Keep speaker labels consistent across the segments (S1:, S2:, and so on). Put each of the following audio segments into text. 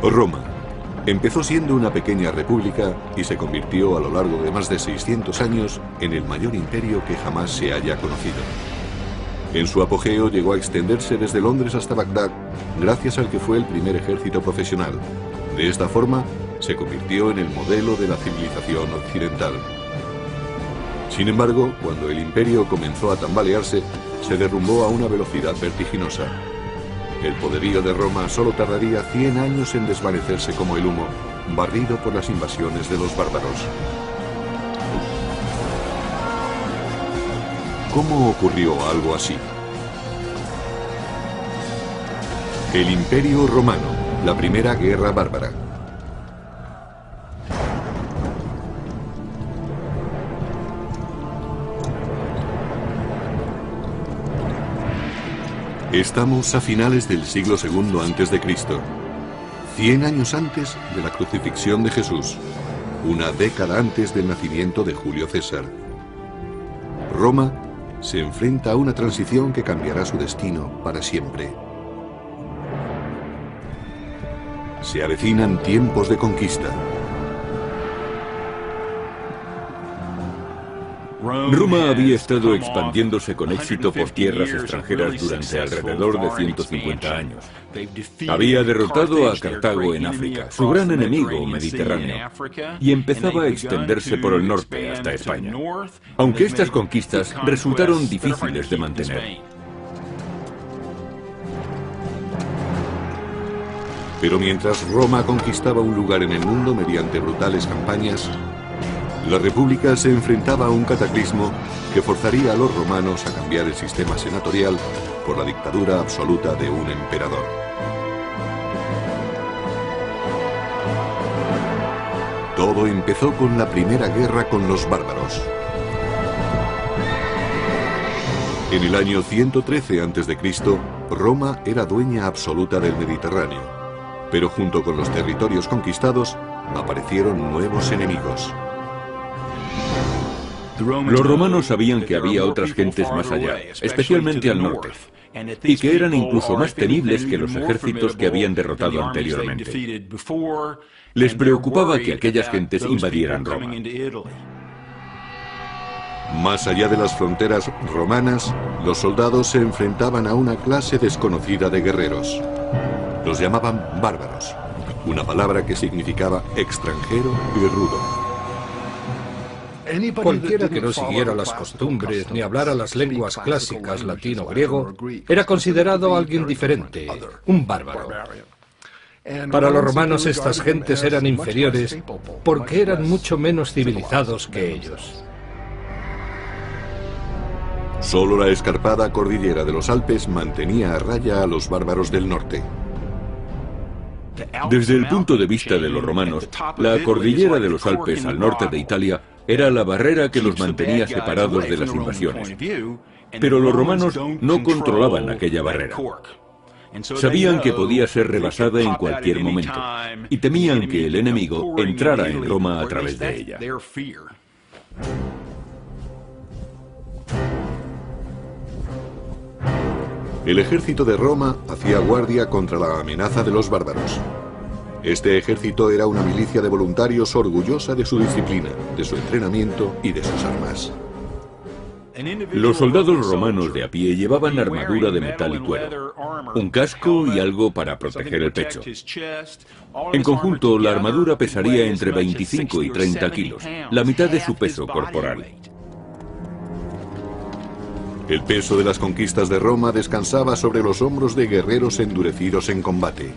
S1: Roma empezó siendo una pequeña república y se convirtió a lo largo de más de 600 años en el mayor imperio que jamás se haya conocido. En su apogeo llegó a extenderse desde Londres hasta Bagdad, gracias al que fue el primer ejército profesional. De esta forma, se convirtió en el modelo de la civilización occidental. Sin embargo, cuando el imperio comenzó a tambalearse, se derrumbó a una velocidad vertiginosa. El poderío de Roma solo tardaría 100 años en desvanecerse como el humo, barrido por las invasiones de los bárbaros. ¿Cómo ocurrió algo así? El Imperio Romano, la primera guerra bárbara. Estamos a finales del siglo II a.C., 100 años antes de la crucifixión de Jesús, una década antes del nacimiento de Julio César. Roma se enfrenta a una transición que cambiará su destino para siempre. Se avecinan tiempos de conquista.
S2: Roma había estado expandiéndose con éxito por tierras extranjeras durante alrededor de 150 años. Había derrotado a Cartago en África, su gran enemigo mediterráneo, y empezaba a extenderse por el norte hasta España, aunque estas conquistas resultaron difíciles de mantener.
S1: Pero mientras Roma conquistaba un lugar en el mundo mediante brutales campañas, la República se enfrentaba a un cataclismo que forzaría a los romanos a cambiar el sistema senatorial por la dictadura absoluta de un emperador. Todo empezó con la primera guerra con los bárbaros. En el año 113 a.C., Roma era dueña absoluta del Mediterráneo, pero junto con los territorios conquistados aparecieron nuevos enemigos.
S2: Los romanos sabían que había otras gentes más allá, especialmente al norte, y que eran incluso más temibles que los ejércitos que habían derrotado anteriormente. Les preocupaba que aquellas gentes invadieran Roma.
S1: Más allá de las fronteras romanas, los soldados se enfrentaban a una clase desconocida de guerreros. Los llamaban bárbaros, una palabra que significaba extranjero y rudo.
S3: Cualquiera que no siguiera las costumbres ni hablara las lenguas clásicas latín o griego era considerado alguien diferente, un bárbaro. Para los romanos estas gentes eran inferiores porque eran mucho menos civilizados que ellos.
S1: Solo la escarpada cordillera de los Alpes mantenía a raya a los bárbaros del norte.
S2: Desde el punto de vista de los romanos, la cordillera de los Alpes al norte de Italia era la barrera que los mantenía separados de las invasiones. Pero los romanos no controlaban aquella barrera. Sabían que podía ser rebasada en cualquier momento y temían que el enemigo entrara en Roma a través de ella.
S1: El ejército de Roma hacía guardia contra la amenaza de los bárbaros. Este ejército era una milicia de voluntarios orgullosa de su disciplina, de su entrenamiento y de sus armas.
S2: Los soldados romanos de a pie llevaban armadura de metal y cuero, un casco y algo para proteger el pecho. En conjunto, la armadura pesaría entre 25 y 30 kilos, la mitad de su peso corporal.
S1: El peso de las conquistas de Roma descansaba sobre los hombros de guerreros endurecidos en combate.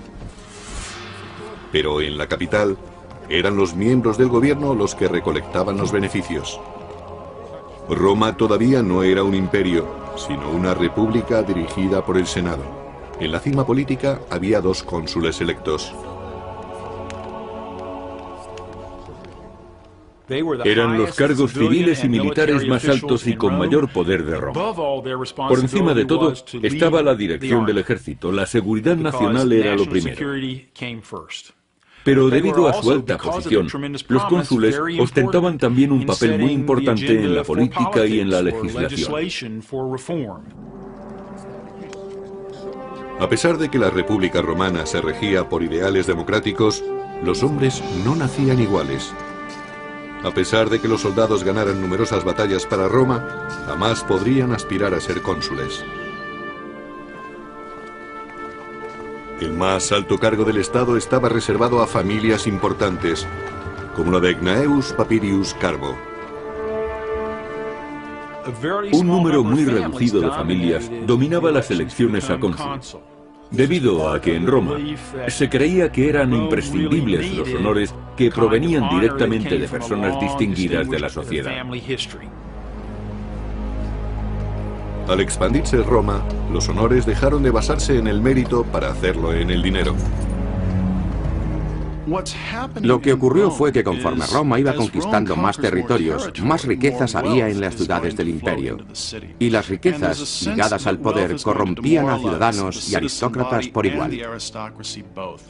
S1: Pero en la capital, eran los miembros del gobierno los que recolectaban los beneficios. Roma todavía no era un imperio, sino una república dirigida por el Senado. En la cima política había 2 cónsules electos.
S2: Eran los cargos civiles y militares más altos y con mayor poder de Roma. Por encima de todo estaba la dirección del ejército. La seguridad nacional era lo primero. Pero debido a su alta posición, los cónsules ostentaban también un papel muy importante en la política y en la legislación.
S1: A pesar de que la República Romana se regía por ideales democráticos, los hombres no nacían iguales. A pesar de que los soldados ganaran numerosas batallas para Roma, jamás podrían aspirar a ser cónsules. El más alto cargo del Estado estaba reservado a familias importantes, como la de Gnaeus Papirius Carbo.
S2: Un número muy reducido de familias dominaba las elecciones a cónsul, debido a que en Roma se creía que eran imprescindibles los honores que provenían directamente de personas distinguidas de la sociedad.
S1: Al expandirse Roma, los honores dejaron de basarse en el mérito para hacerlo en el dinero.
S4: Lo que ocurrió fue que conforme Roma iba conquistando más territorios, más riquezas había en las ciudades del imperio. Y las riquezas ligadas al poder corrompían a ciudadanos y aristócratas por igual.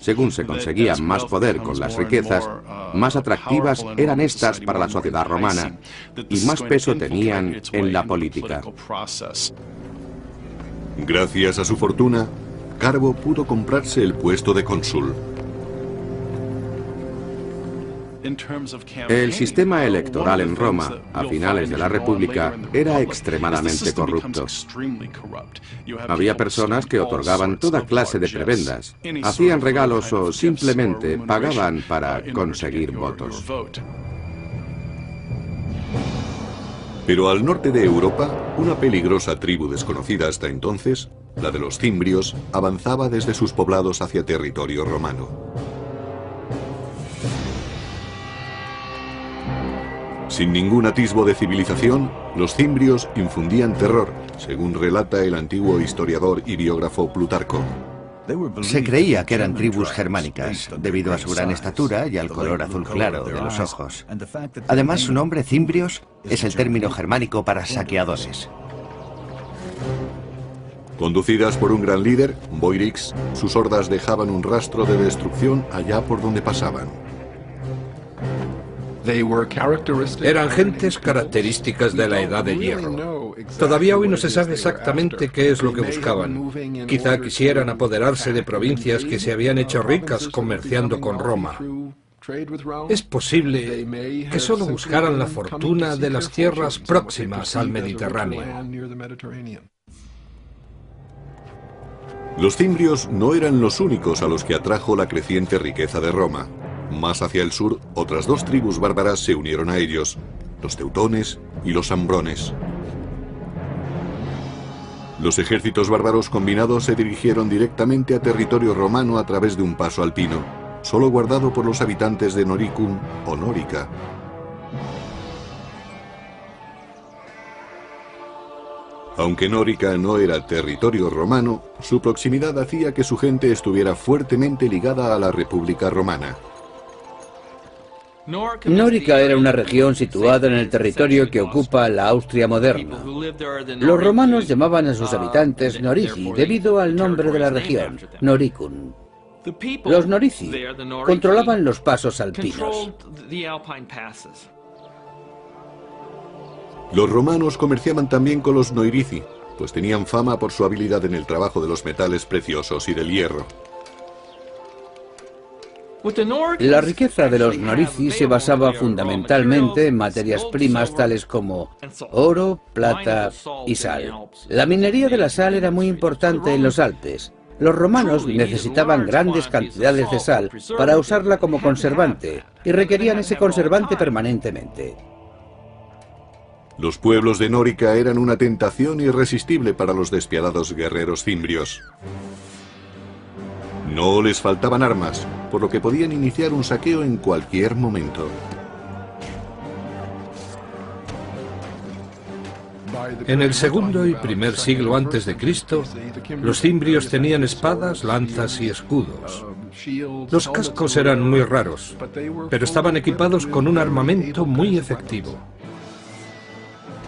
S4: Según se conseguía más poder con las riquezas, más atractivas eran estas para la sociedad romana y más peso tenían en la política.
S1: Gracias a su fortuna, Carbo pudo comprarse el puesto de cónsul.
S4: El sistema electoral en Roma, a finales de la República, era extremadamente corrupto. Había personas que otorgaban toda clase de prebendas, hacían regalos o simplemente pagaban para conseguir votos.
S1: Pero al norte de Europa, una peligrosa tribu desconocida hasta entonces, la de los cimbrios, avanzaba desde sus poblados hacia territorio romano. Sin ningún atisbo de civilización, los cimbrios infundían terror, según relata el antiguo historiador y biógrafo Plutarco.
S5: Se creía que eran tribus germánicas, debido a su gran estatura y al color azul claro de los ojos. Además, su nombre, cimbrios, es el término germánico para saqueadores.
S1: Conducidas por un gran líder, Boirix, sus hordas dejaban un rastro de destrucción allá por donde pasaban.
S3: Eran gentes características de la Edad de Hierro. Todavía hoy no se sabe exactamente qué es lo que buscaban. Quizá quisieran apoderarse de provincias que se habían hecho ricas comerciando con Roma. Es posible que solo buscaran la fortuna de las tierras próximas al Mediterráneo.
S1: Los cimbrios no eran los únicos a los que atrajo la creciente riqueza de Roma. Más hacia el sur, otras dos tribus bárbaras se unieron a ellos, los teutones y los ambrones. Los ejércitos bárbaros combinados se dirigieron directamente a territorio romano a través de un paso alpino, solo guardado por los habitantes de Noricum o Nórica. Aunque Nórica no era territorio romano, su proximidad hacía que su gente estuviera fuertemente ligada a la República Romana.
S6: Nórica era una región situada en el territorio que ocupa la Austria moderna. Los romanos llamaban a sus habitantes Norici debido al nombre de la región, Noricum. Los Norici controlaban los pasos alpinos.
S1: Los romanos comerciaban también con los Noirici, pues tenían fama por su habilidad en el trabajo de los metales preciosos y del hierro.
S6: La riqueza de los Norici se basaba fundamentalmente en materias primas tales como oro, plata y sal. La minería de la sal era muy importante en los Alpes. Los romanos necesitaban grandes cantidades de sal para usarla como conservante y requerían ese conservante permanentemente.
S1: Los pueblos de Nórica eran una tentación irresistible para los despiadados guerreros cimbrios. No les faltaban armas, por lo que podían iniciar un saqueo en cualquier momento.
S3: En el segundo y primer siglo antes de Cristo, los cimbrios tenían espadas, lanzas y escudos. Los cascos eran muy raros, pero estaban equipados con un armamento muy efectivo.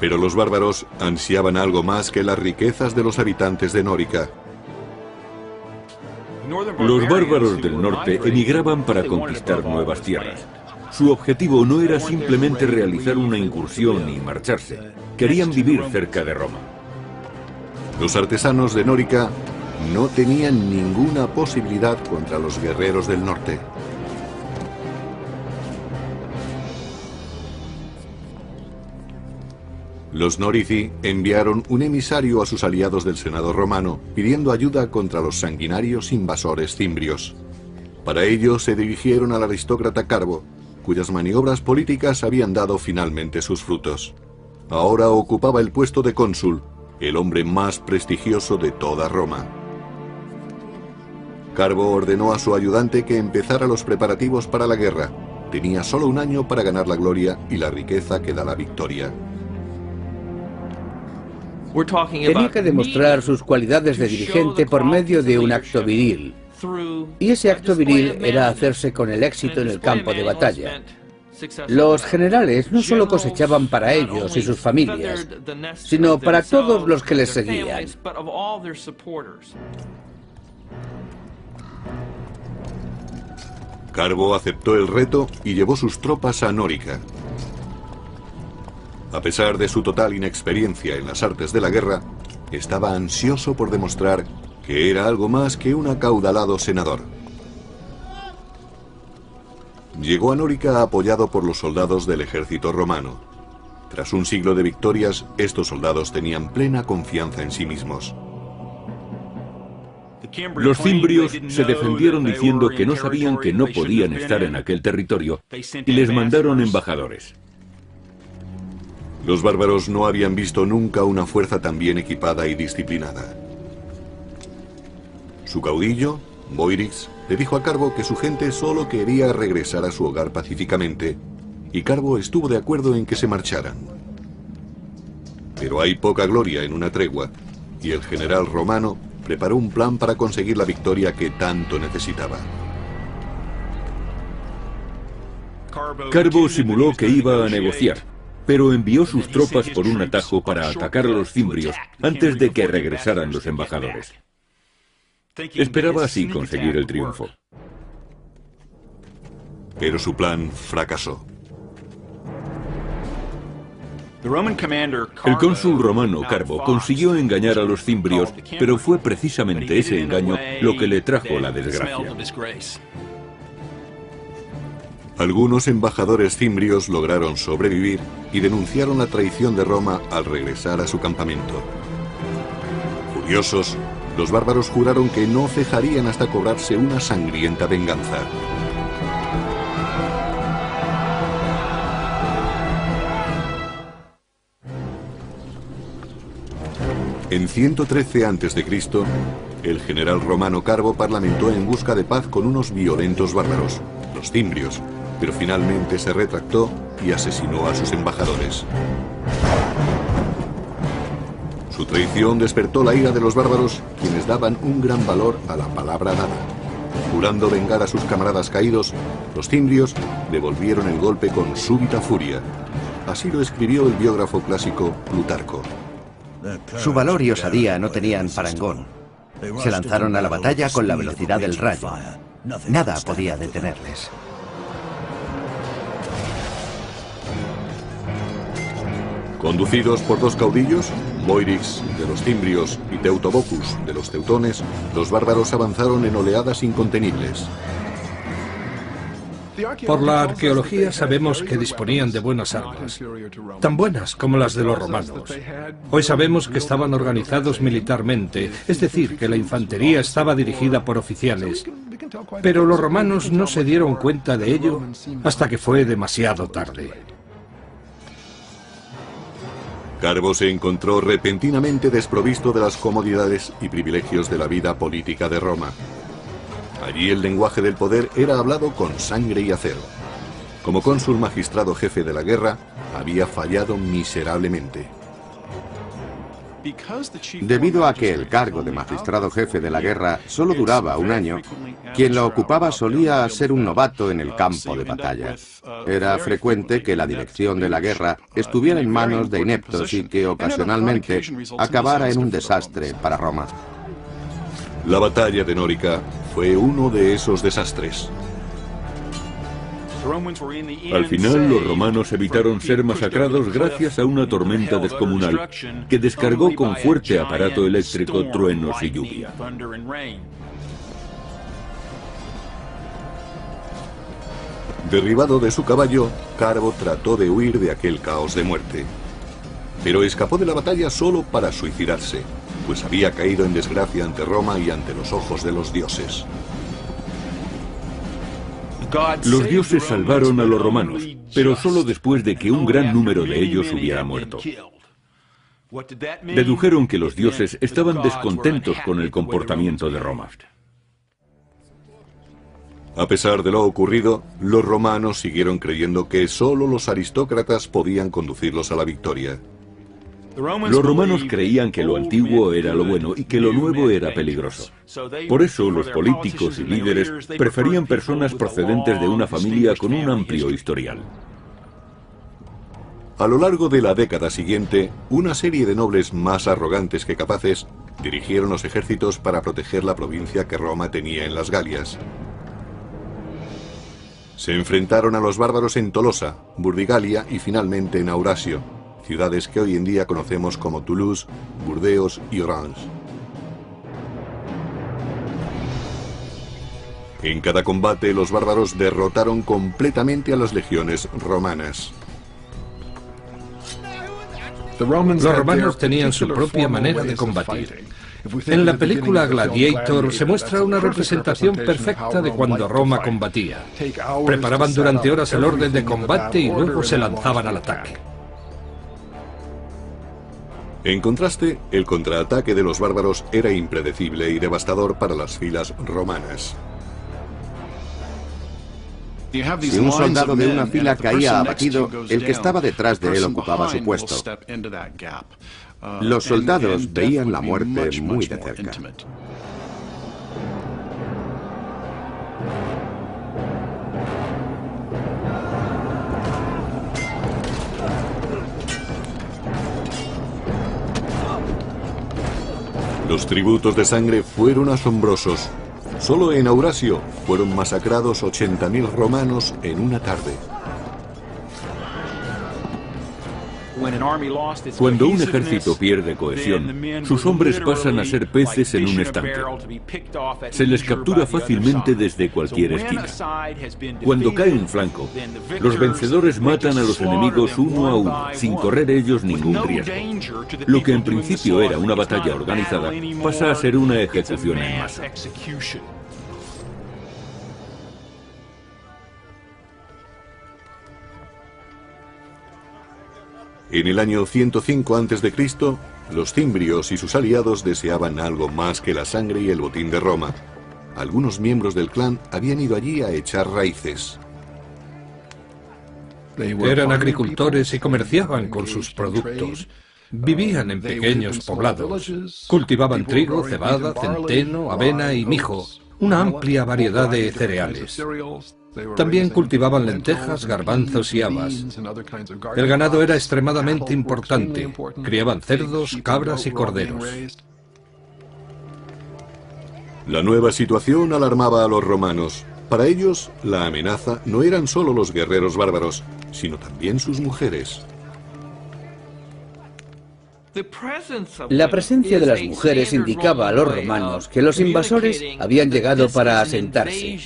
S1: Pero los bárbaros ansiaban algo más que las riquezas de los habitantes de Nórica.
S2: Los bárbaros del norte emigraban para conquistar nuevas tierras. Su objetivo no era simplemente realizar una incursión y marcharse. Querían vivir cerca de Roma.
S1: Los artesanos de Nórica no tenían ninguna posibilidad contra los guerreros del norte. Los Norici enviaron un emisario a sus aliados del Senado romano pidiendo ayuda contra los sanguinarios invasores cimbrios. Para ello se dirigieron al aristócrata Carbo, cuyas maniobras políticas habían dado finalmente sus frutos. Ahora ocupaba el puesto de cónsul, el hombre más prestigioso de toda Roma. Carbo ordenó a su ayudante que empezara los preparativos para la guerra. Tenía solo un año para ganar la gloria y la riqueza que da la victoria.
S6: Tenía que demostrar sus cualidades de dirigente por medio de un acto viril. Y ese acto viril era hacerse con el éxito en el campo de batalla. Los generales no solo cosechaban para ellos y sus familias, sino para todos los que les seguían.
S1: Carbo aceptó el reto y llevó sus tropas a Nórica. A pesar de su total inexperiencia en las artes de la guerra, estaba ansioso por demostrar que era algo más que un acaudalado senador. Llegó a Nórica apoyado por los soldados del ejército romano. Tras un siglo de victorias, estos soldados tenían plena confianza en sí mismos.
S2: Los cimbrios se defendieron diciendo que no sabían que no podían estar en aquel territorio y les mandaron embajadores.
S1: Los bárbaros no habían visto nunca una fuerza tan bien equipada y disciplinada. Su caudillo, Boirix, le dijo a Carbo que su gente solo quería regresar a su hogar pacíficamente, y Carbo estuvo de acuerdo en que se marcharan. Pero hay poca gloria en una tregua, y el general romano preparó un plan para conseguir la victoria que tanto necesitaba.
S2: Carbo simuló que iba a negociar, pero envió sus tropas por un atajo para atacar a los cimbrios antes de que regresaran los embajadores. Esperaba así conseguir el triunfo.
S1: Pero su plan fracasó.
S2: El cónsul romano Carbo consiguió engañar a los cimbrios, pero fue precisamente ese engaño lo que le trajo la desgracia.
S1: Algunos embajadores cimbrios lograron sobrevivir y denunciaron la traición de Roma al regresar a su campamento. Furiosos, los bárbaros juraron que no cejarían hasta cobrarse una sangrienta venganza. En 113 a.C., el general romano Carbo parlamentó en busca de paz con unos violentos bárbaros, los cimbrios, pero finalmente se retractó y asesinó a sus embajadores. Su traición despertó la ira de los bárbaros, quienes daban un gran valor a la palabra dada. Jurando vengar a sus camaradas caídos, los cimbrios devolvieron el golpe con súbita furia. Así lo escribió el biógrafo clásico Plutarco.
S5: Su valor y osadía no tenían parangón. Se lanzaron a la batalla con la velocidad del rayo. Nada podía detenerles.
S1: Conducidos por dos caudillos, Boirix de los cimbrios y Teutobocus de los teutones, los bárbaros avanzaron en oleadas incontenibles.
S3: Por la arqueología sabemos que disponían de buenas armas, tan buenas como las de los romanos. Hoy sabemos que estaban organizados militarmente, es decir, que la infantería estaba dirigida por oficiales, pero los romanos no se dieron cuenta de ello hasta que fue demasiado tarde.
S1: Carbo se encontró repentinamente desprovisto de las comodidades y privilegios de la vida política de Roma. Allí el lenguaje del poder era hablado con sangre y acero. Como cónsul magistrado jefe de la guerra, había fallado miserablemente.
S4: Debido a que el cargo de magistrado jefe de la guerra solo duraba un año, quien lo ocupaba solía ser un novato en el campo de batalla. Era frecuente que la dirección de la guerra estuviera en manos de ineptos y que ocasionalmente acabara en un desastre para Roma.
S1: La batalla de Nórica fue uno de esos desastres.
S2: Al final, los romanos evitaron ser masacrados gracias a una tormenta descomunal que descargó con fuerte aparato eléctrico truenos y lluvia.
S1: Derribado de su caballo, Carbo trató de huir de aquel caos de muerte. Pero escapó de la batalla solo para suicidarse, pues había caído en desgracia ante Roma y ante los ojos de los dioses.
S2: Los dioses salvaron a los romanos, pero solo después de que un gran número de ellos hubiera muerto. Dedujeron que los dioses estaban descontentos con el comportamiento de Roma.
S1: A pesar de lo ocurrido, los romanos siguieron creyendo que solo los aristócratas podían conducirlos a la victoria.
S2: Los romanos creían que lo antiguo era lo bueno y que lo nuevo era peligroso. Por eso los políticos y líderes preferían personas procedentes de una familia con un amplio historial.
S1: A lo largo de la década siguiente, una serie de nobles más arrogantes que capaces dirigieron los ejércitos para proteger la provincia que Roma tenía en las Galias. Se enfrentaron a los bárbaros en Tolosa, Burdigalia y finalmente en Aurasio, ciudades que hoy en día conocemos como Toulouse, Burdeos y Orange. En cada combate, los bárbaros derrotaron completamente a las legiones romanas.
S3: Los romanos tenían su propia manera de combatir. En la película Gladiator se muestra una representación perfecta de cuando Roma combatía. Preparaban durante horas el orden de combate y luego se lanzaban al ataque.
S1: En contraste, el contraataque de los bárbaros era impredecible y devastador para las filas romanas.
S4: Si un soldado de una fila caía abatido, el que estaba detrás de él ocupaba su puesto. Los soldados veían la muerte muy de cerca.
S1: Los tributos de sangre fueron asombrosos. Solo en Aurasio fueron masacrados 80.000 romanos en una tarde.
S2: Cuando un ejército pierde cohesión, sus hombres pasan a ser peces en un estanque. Se les captura fácilmente desde cualquier esquina. Cuando cae un flanco, los vencedores matan a los enemigos uno a uno, sin correr ellos ningún riesgo. Lo que en principio era una batalla organizada, pasa a ser una ejecución en masa.
S1: En el año 105 a.C., los cimbrios y sus aliados deseaban algo más que la sangre y el botín de Roma. Algunos miembros del clan habían ido allí a echar raíces.
S3: Eran agricultores y comerciaban con sus productos. Vivían en pequeños poblados. Cultivaban trigo, cebada, centeno, avena y mijo, una amplia variedad de cereales. También cultivaban lentejas, garbanzos y habas. El ganado era extremadamente importante. Criaban cerdos, cabras y corderos.
S1: La nueva situación alarmaba a los romanos. Para ellos, la amenaza no eran solo los guerreros bárbaros, sino también sus mujeres.
S6: La presencia de las mujeres indicaba a los romanos que los invasores habían llegado para asentarse.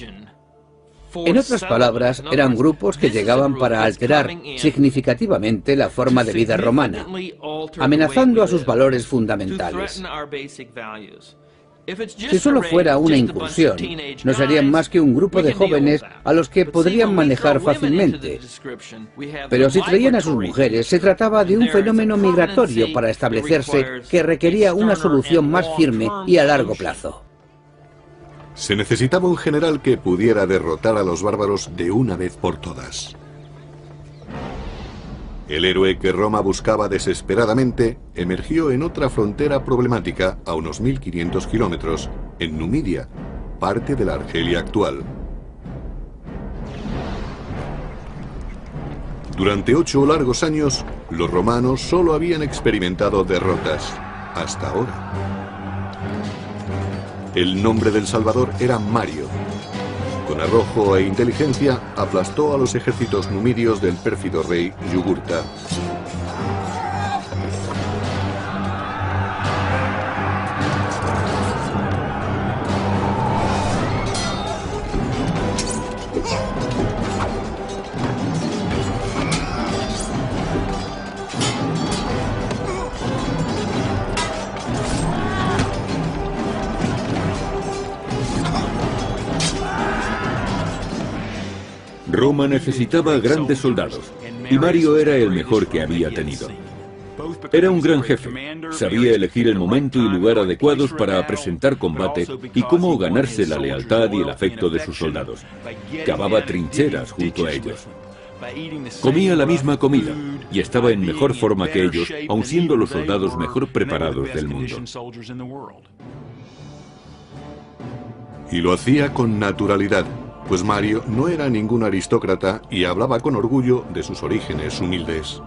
S6: En otras palabras, eran grupos que llegaban para alterar significativamente la forma de vida romana, amenazando a sus valores fundamentales. Si solo fuera una incursión, no serían más que un grupo de jóvenes a los que podrían manejar fácilmente. Pero si traían a sus mujeres, se trataba de un fenómeno migratorio para establecerse que requería una solución más firme y a largo plazo.
S1: Se necesitaba un general que pudiera derrotar a los bárbaros de una vez por todas. El héroe que Roma buscaba desesperadamente emergió en otra frontera problemática a unos 1500 kilómetros, en Numidia, parte de la Argelia actual. Durante 8 largos años, los romanos solo habían experimentado derrotas, hasta ahora. El nombre del Salvador era Mario. Con arrojo e inteligencia aplastó a los ejércitos numidios del pérfido rey Yugurta.
S2: Roma necesitaba grandes soldados, y Mario era el mejor que había tenido. Era un gran jefe, sabía elegir el momento y lugar adecuados para presentar combate y cómo ganarse la lealtad y el afecto de sus soldados. Cavaba trincheras junto a ellos. Comía la misma comida y estaba en mejor forma que ellos, aun siendo los soldados mejor preparados del mundo.
S1: Y lo hacía con naturalidad, pues Mario no era ningún aristócrata y hablaba con orgullo de sus orígenes humildes.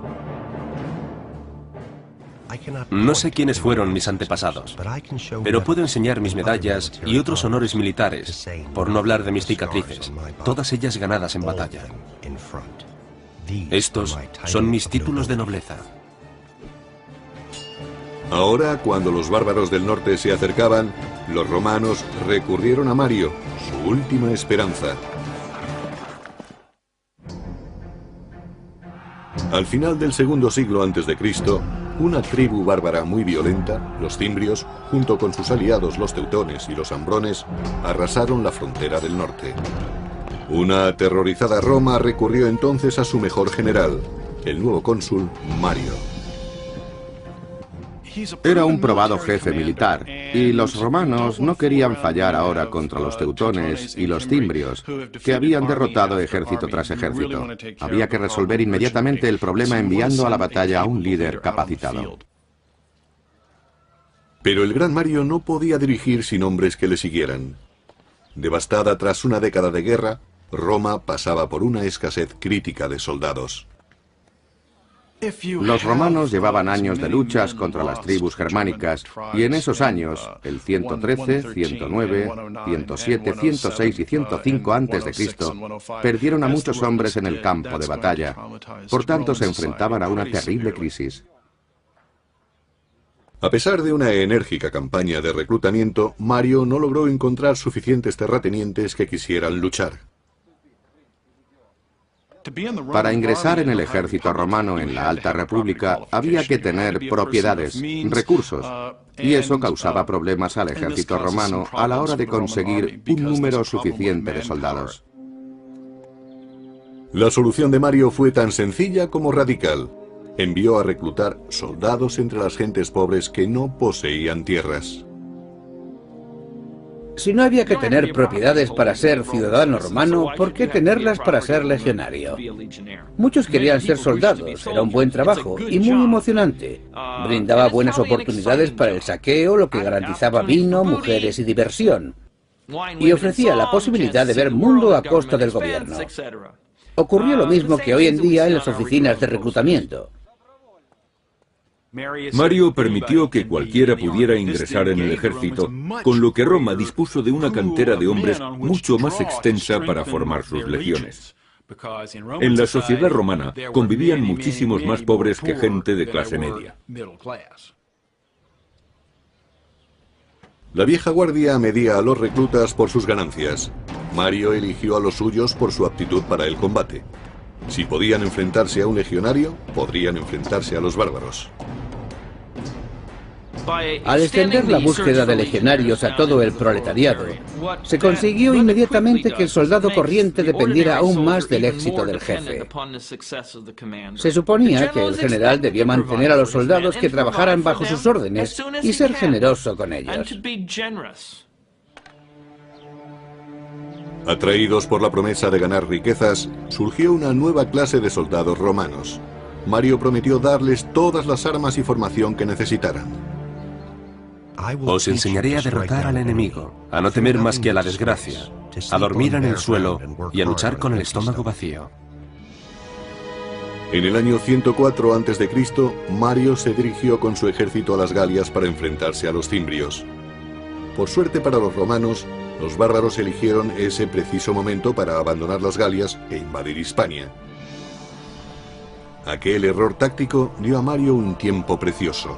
S7: No sé quiénes fueron mis antepasados, pero puedo enseñar mis medallas y otros honores militares, por no hablar de mis cicatrices, todas ellas ganadas en batalla. Estos son mis títulos de nobleza.
S1: Ahora, cuando los bárbaros del norte se acercaban, los romanos recurrieron a Mario, su última esperanza. Al final del segundo siglo a.C., una tribu bárbara muy violenta, los cimbrios, junto con sus aliados los teutones y los ambrones, arrasaron la frontera del norte. Una aterrorizada Roma recurrió entonces a su mejor general, el nuevo cónsul Mario.
S4: Era un probado jefe militar, y los romanos no querían fallar ahora contra los teutones y los cimbrios, que habían derrotado ejército tras ejército. Había que resolver inmediatamente el problema enviando a la batalla a un líder capacitado.
S1: Pero el gran Mario no podía dirigir sin hombres que le siguieran. Devastada tras una década de guerra, Roma pasaba por una escasez crítica de soldados.
S4: Los romanos llevaban años de luchas contra las tribus germánicas, y en esos años, el 113, 109, 107, 106 y 105 a.C., perdieron a muchos hombres en el campo de batalla. Por tanto, se enfrentaban a una terrible crisis.
S1: A pesar de una enérgica campaña de reclutamiento, Mario no logró encontrar suficientes terratenientes que quisieran luchar.
S4: Para ingresar en el ejército romano en la Alta República había que tener propiedades, recursos, y eso causaba problemas al ejército romano a la hora de conseguir un número suficiente de soldados.
S1: La solución de Mario fue tan sencilla como radical. Envió a reclutar soldados entre las gentes pobres que no poseían tierras.
S6: Si no había que tener propiedades para ser ciudadano romano, ¿por qué tenerlas para ser legionario? Muchos querían ser soldados, era un buen trabajo y muy emocionante. Brindaba buenas oportunidades para el saqueo, lo que garantizaba vino, mujeres y diversión. Y ofrecía la posibilidad de ver mundo a costa del gobierno. Ocurrió lo mismo que hoy en día en las oficinas de reclutamiento.
S2: Mario permitió que cualquiera pudiera ingresar en el ejército, con lo que Roma dispuso de una cantera de hombres mucho más extensa para formar sus legiones. En la sociedad romana convivían muchísimos más pobres que gente de clase media.
S1: La vieja guardia medía a los reclutas por sus ganancias. Mario eligió a los suyos por su aptitud para el combate. Si podían enfrentarse a un legionario, podrían enfrentarse a los bárbaros.
S6: Al extender la búsqueda de legionarios a todo el proletariado, se consiguió inmediatamente que el soldado corriente dependiera aún más del éxito del jefe. Se suponía que el general debía mantener a los soldados que trabajaran bajo sus órdenes y ser generoso con ellos.
S1: Atraídos por la promesa de ganar riquezas, surgió una nueva clase de soldados romanos. Mario prometió darles todas las armas y formación que necesitaran.
S7: Os enseñaré a derrotar al enemigo, a no temer más que a la desgracia, a dormir en el suelo y a luchar con el estómago vacío.
S1: En el año 104 a.C., Mario se dirigió con su ejército a las Galias para enfrentarse a los cimbrios. Por suerte para los romanos, los bárbaros eligieron ese preciso momento para abandonar las Galias e invadir Hispania. Aquel error táctico dio a Mario un tiempo precioso.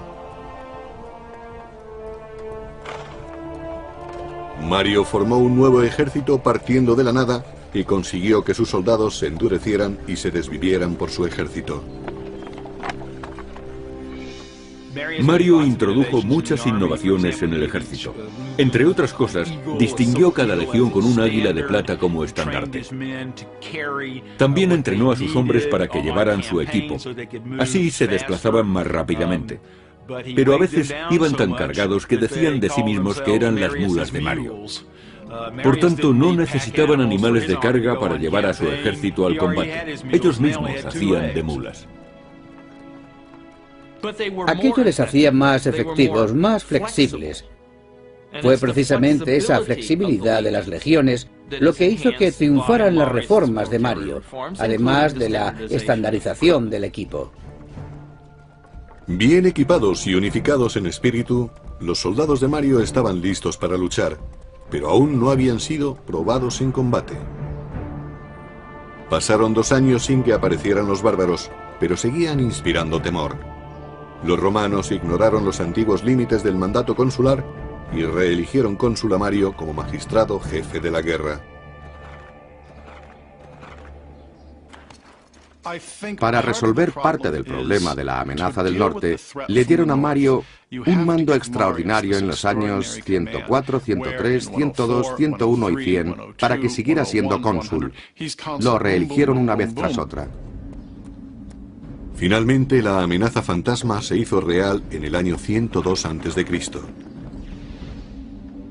S1: Mario formó un nuevo ejército partiendo de la nada y consiguió que sus soldados se endurecieran y se desvivieran por su ejército.
S2: Mario introdujo muchas innovaciones en el ejército. Entre otras cosas, distinguió cada legión con un águila de plata como estandarte. También entrenó a sus hombres para que llevaran su equipo. Así se desplazaban más rápidamente. Pero a veces iban tan cargados que decían de sí mismos que eran las mulas de Mario. Por tanto, no necesitaban animales de carga para llevar a su ejército al combate. Ellos mismos hacían de mulas.
S6: Aquello les hacía más efectivos, más flexibles. Fue precisamente esa flexibilidad de las legiones lo que hizo que triunfaran las reformas de Mario, además de la estandarización del equipo.
S1: Bien equipados y unificados en espíritu, los soldados de Mario estaban listos para luchar, pero aún no habían sido probados en combate. Pasaron 2 años sin que aparecieran los bárbaros, pero seguían inspirando temor. Los romanos ignoraron los antiguos límites del mandato consular y reeligieron cónsul a Mario como magistrado jefe de la guerra.
S4: Para resolver parte del problema de la amenaza del norte, le dieron a Mario un mando extraordinario en los años 104, 103, 102, 101 y 100 para que siguiera siendo cónsul. Lo reeligieron una vez tras otra.
S1: Finalmente, la amenaza fantasma se hizo real en el año 102 a.C.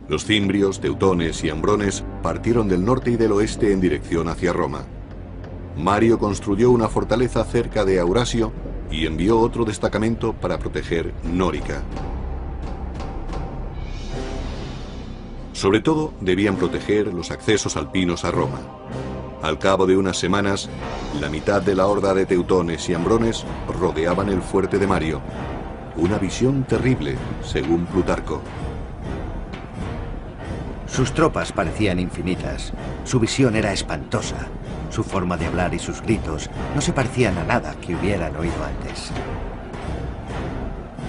S1: Los cimbrios, teutones y ambrones partieron del norte y del oeste en dirección hacia Roma. Mario construyó una fortaleza cerca de Aurasio y envió otro destacamento para proteger Nórica. Sobre todo, debían proteger los accesos alpinos a Roma. Al cabo de unas semanas, la mitad de la horda de teutones y ambrones rodeaban el fuerte de Mario. Una visión terrible, según Plutarco.
S5: Sus tropas parecían infinitas. Su visión era espantosa. Su forma de hablar y sus gritos no se parecían a nada que hubieran oído antes.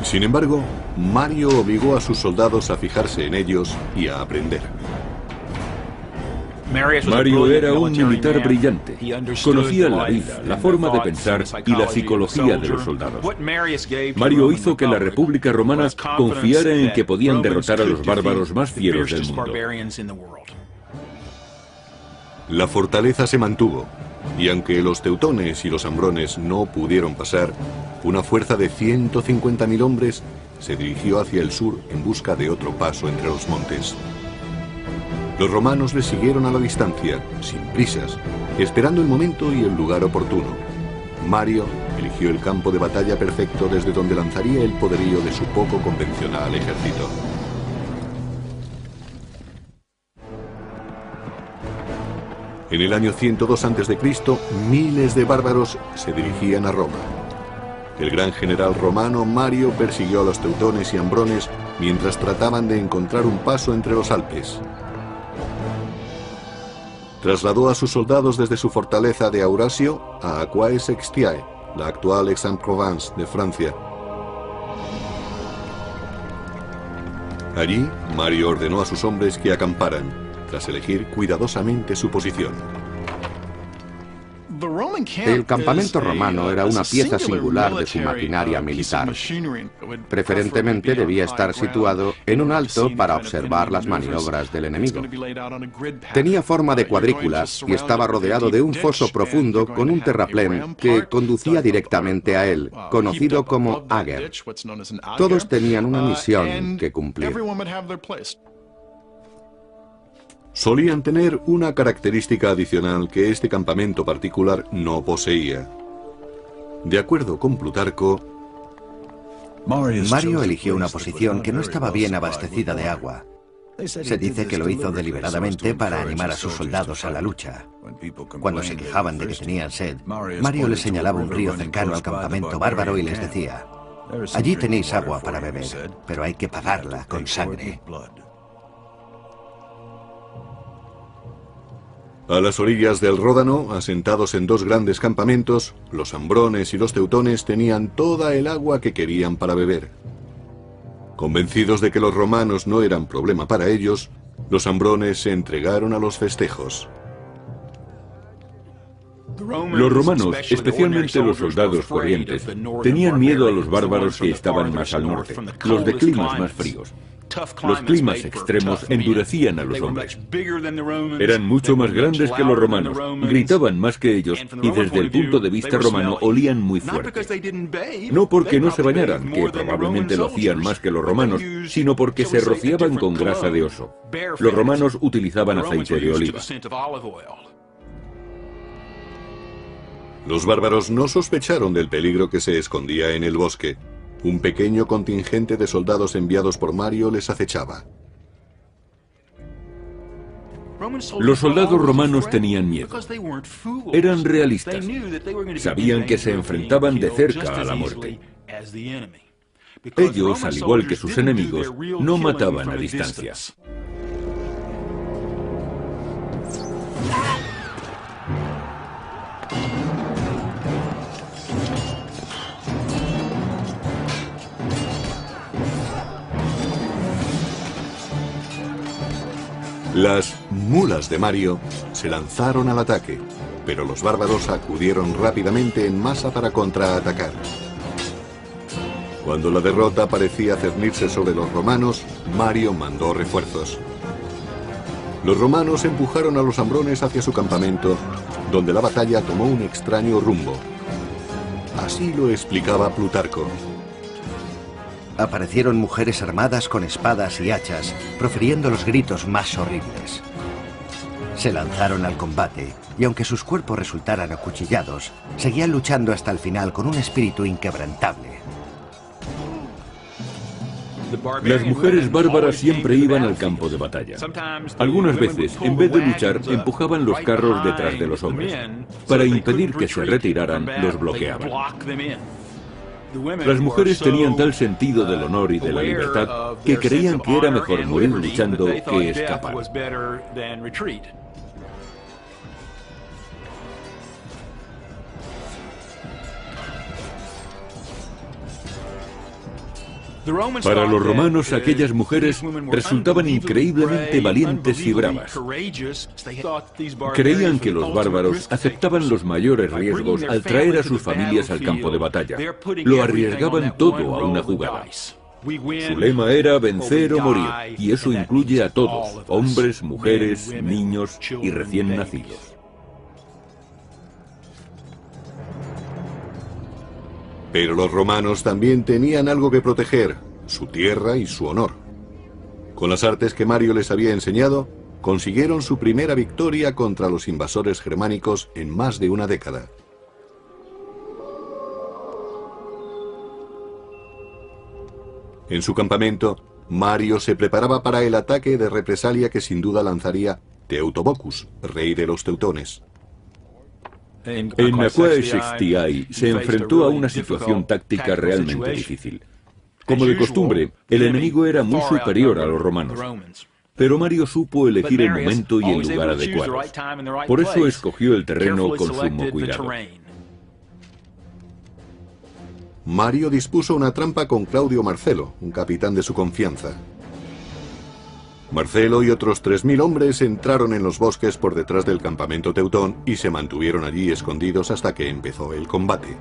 S1: Sin embargo, Mario obligó a sus soldados a fijarse en ellos y a aprender.
S2: Mario era un militar brillante. Conocía la vida, la forma de pensar y la psicología de los soldados. Mario hizo que la República Romana confiara en que podían derrotar a los bárbaros más fieros del mundo.
S1: La fortaleza se mantuvo, y aunque los teutones y los ambrones no pudieron pasar, una fuerza de 150.000 hombres se dirigió hacia el sur en busca de otro paso entre los montes. Los romanos le siguieron a la distancia, sin prisas, esperando el momento y el lugar oportuno. Mario eligió el campo de batalla perfecto desde donde lanzaría el poderío de su poco convencional ejército. En el año 102 a.C., miles de bárbaros se dirigían a Roma. El gran general romano Mario persiguió a los teutones y ambrones mientras trataban de encontrar un paso entre los Alpes. Trasladó a sus soldados desde su fortaleza de Aurasio a Aquae-Sextiae, la actual Aix-en-Provence de Francia. Allí, Mario ordenó a sus hombres que acamparan, tras elegir cuidadosamente su posición.
S4: El campamento romano era una pieza singular de su maquinaria militar. Preferentemente debía estar situado en un alto para observar las maniobras del enemigo. Tenía forma de cuadrícula y estaba rodeado de un foso profundo con un terraplén que conducía directamente a él, conocido como Ager. Todos tenían una misión que cumplir.
S1: Solían tener una característica adicional que este campamento particular no poseía. De acuerdo con Plutarco,
S5: Mario eligió una posición que no estaba bien abastecida de agua. Se dice que lo hizo deliberadamente para animar a sus soldados a la lucha. Cuando se quejaban de que tenían sed, Mario les señalaba un río cercano al campamento bárbaro y les decía: allí tenéis agua para beber, pero hay que pagarla con sangre.
S1: A las orillas del Ródano, asentados en dos grandes campamentos, los ambrones y los teutones tenían toda el agua que querían para beber. Convencidos de que los romanos no eran problema para ellos, los ambrones se entregaron a los festejos.
S2: Los romanos, especialmente los soldados corrientes, tenían miedo a los bárbaros que estaban más al norte, los de climas más fríos. Los climas extremos endurecían a los hombres. Eran mucho más grandes que los romanos, gritaban más que ellos y desde el punto de vista romano olían muy fuerte. No porque no se bañaran, que probablemente lo hacían más que los romanos, sino porque se rociaban con grasa de oso. Los romanos utilizaban aceite de oliva.
S1: Los bárbaros no sospecharon del peligro que se escondía en el bosque. Un pequeño contingente de soldados enviados por Mario les acechaba.
S2: Los soldados romanos tenían miedo. Eran realistas. Sabían que se enfrentaban de cerca a la muerte. Ellos, al igual que sus enemigos, no mataban a distancia.
S1: Las mulas de Mario se lanzaron al ataque, pero los bárbaros acudieron rápidamente en masa para contraatacar. Cuando la derrota parecía cernirse sobre los romanos, Mario mandó refuerzos. Los romanos empujaron a los ambrones hacia su campamento, donde la batalla tomó un extraño rumbo. Así lo explicaba Plutarco.
S5: Aparecieron mujeres armadas con espadas y hachas, profiriendo los gritos más horribles. Se lanzaron al combate, y aunque sus cuerpos resultaran acuchillados, seguían luchando hasta el final con un espíritu inquebrantable.
S2: Las mujeres bárbaras siempre iban al campo de batalla. Algunas veces, en vez de luchar, empujaban los carros detrás de los hombres. Para impedir que se retiraran, los bloqueaban. Las mujeres tenían tal sentido del honor y de la libertad que creían que era mejor morir luchando que escapar. Para los romanos, aquellas mujeres resultaban increíblemente valientes y bravas. Creían que los bárbaros aceptaban los mayores riesgos al traer a sus familias al campo de batalla. Lo arriesgaban todo a una jugada. Su lema era vencer o morir, y eso incluye a todos, hombres, mujeres, niños y recién nacidos.
S1: Pero los romanos también tenían algo que proteger, su tierra y su honor. Con las artes que Mario les había enseñado, consiguieron su primera victoria contra los invasores germánicos en más de una década. En su campamento, Mario se preparaba para el ataque de represalia que sin duda lanzaría Teutobochus, rey de los teutones.
S2: En Aquae Sextiae se enfrentó a una situación táctica realmente difícil. Como de costumbre, el enemigo era muy superior a los romanos. Pero Mario supo elegir el momento y el lugar adecuado. Por eso escogió el terreno con sumo cuidado.
S1: Mario dispuso una trampa con Claudio Marcelo, un capitán de su confianza. Marcelo y otros 3000 hombres entraron en los bosques por detrás del campamento teutón y se mantuvieron allí escondidos hasta que empezó el combate.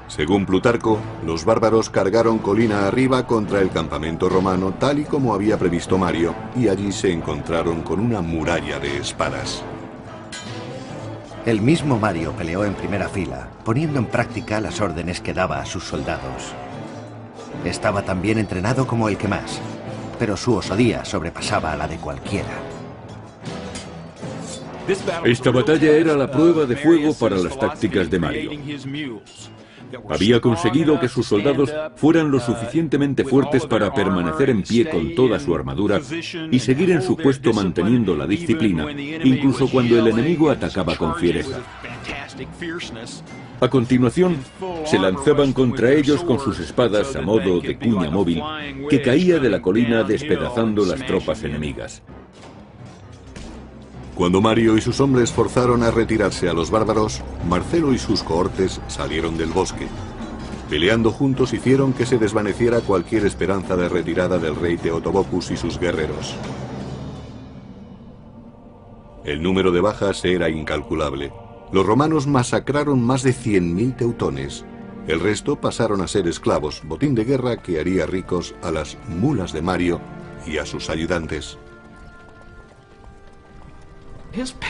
S1: Según Plutarco, los bárbaros cargaron colina arriba contra el campamento romano tal y como había previsto Mario, y allí se encontraron con una muralla de espadas.
S5: El mismo Mario peleó en primera fila, poniendo en práctica las órdenes que daba a sus soldados. Estaba tan bien entrenado como el que más, pero su osadía sobrepasaba a la de cualquiera.
S2: Esta batalla era la prueba de fuego para las tácticas de Mario. Había conseguido que sus soldados fueran lo suficientemente fuertes para permanecer en pie con toda su armadura y seguir en su puesto manteniendo la disciplina, incluso cuando el enemigo atacaba con fiereza. A continuación, se lanzaban contra ellos con sus espadas a modo de cuña móvil que caía de la colina despedazando las tropas enemigas.
S1: Cuando Mario y sus hombres forzaron a retirarse a los bárbaros, Marcelo y sus cohortes salieron del bosque. Peleando juntos hicieron que se desvaneciera cualquier esperanza de retirada del rey Teotobocus y sus guerreros. El número de bajas era incalculable. Los romanos masacraron más de 100.000 teutones. El resto pasaron a ser esclavos, botín de guerra que haría ricos a las mulas de Mario y a sus ayudantes.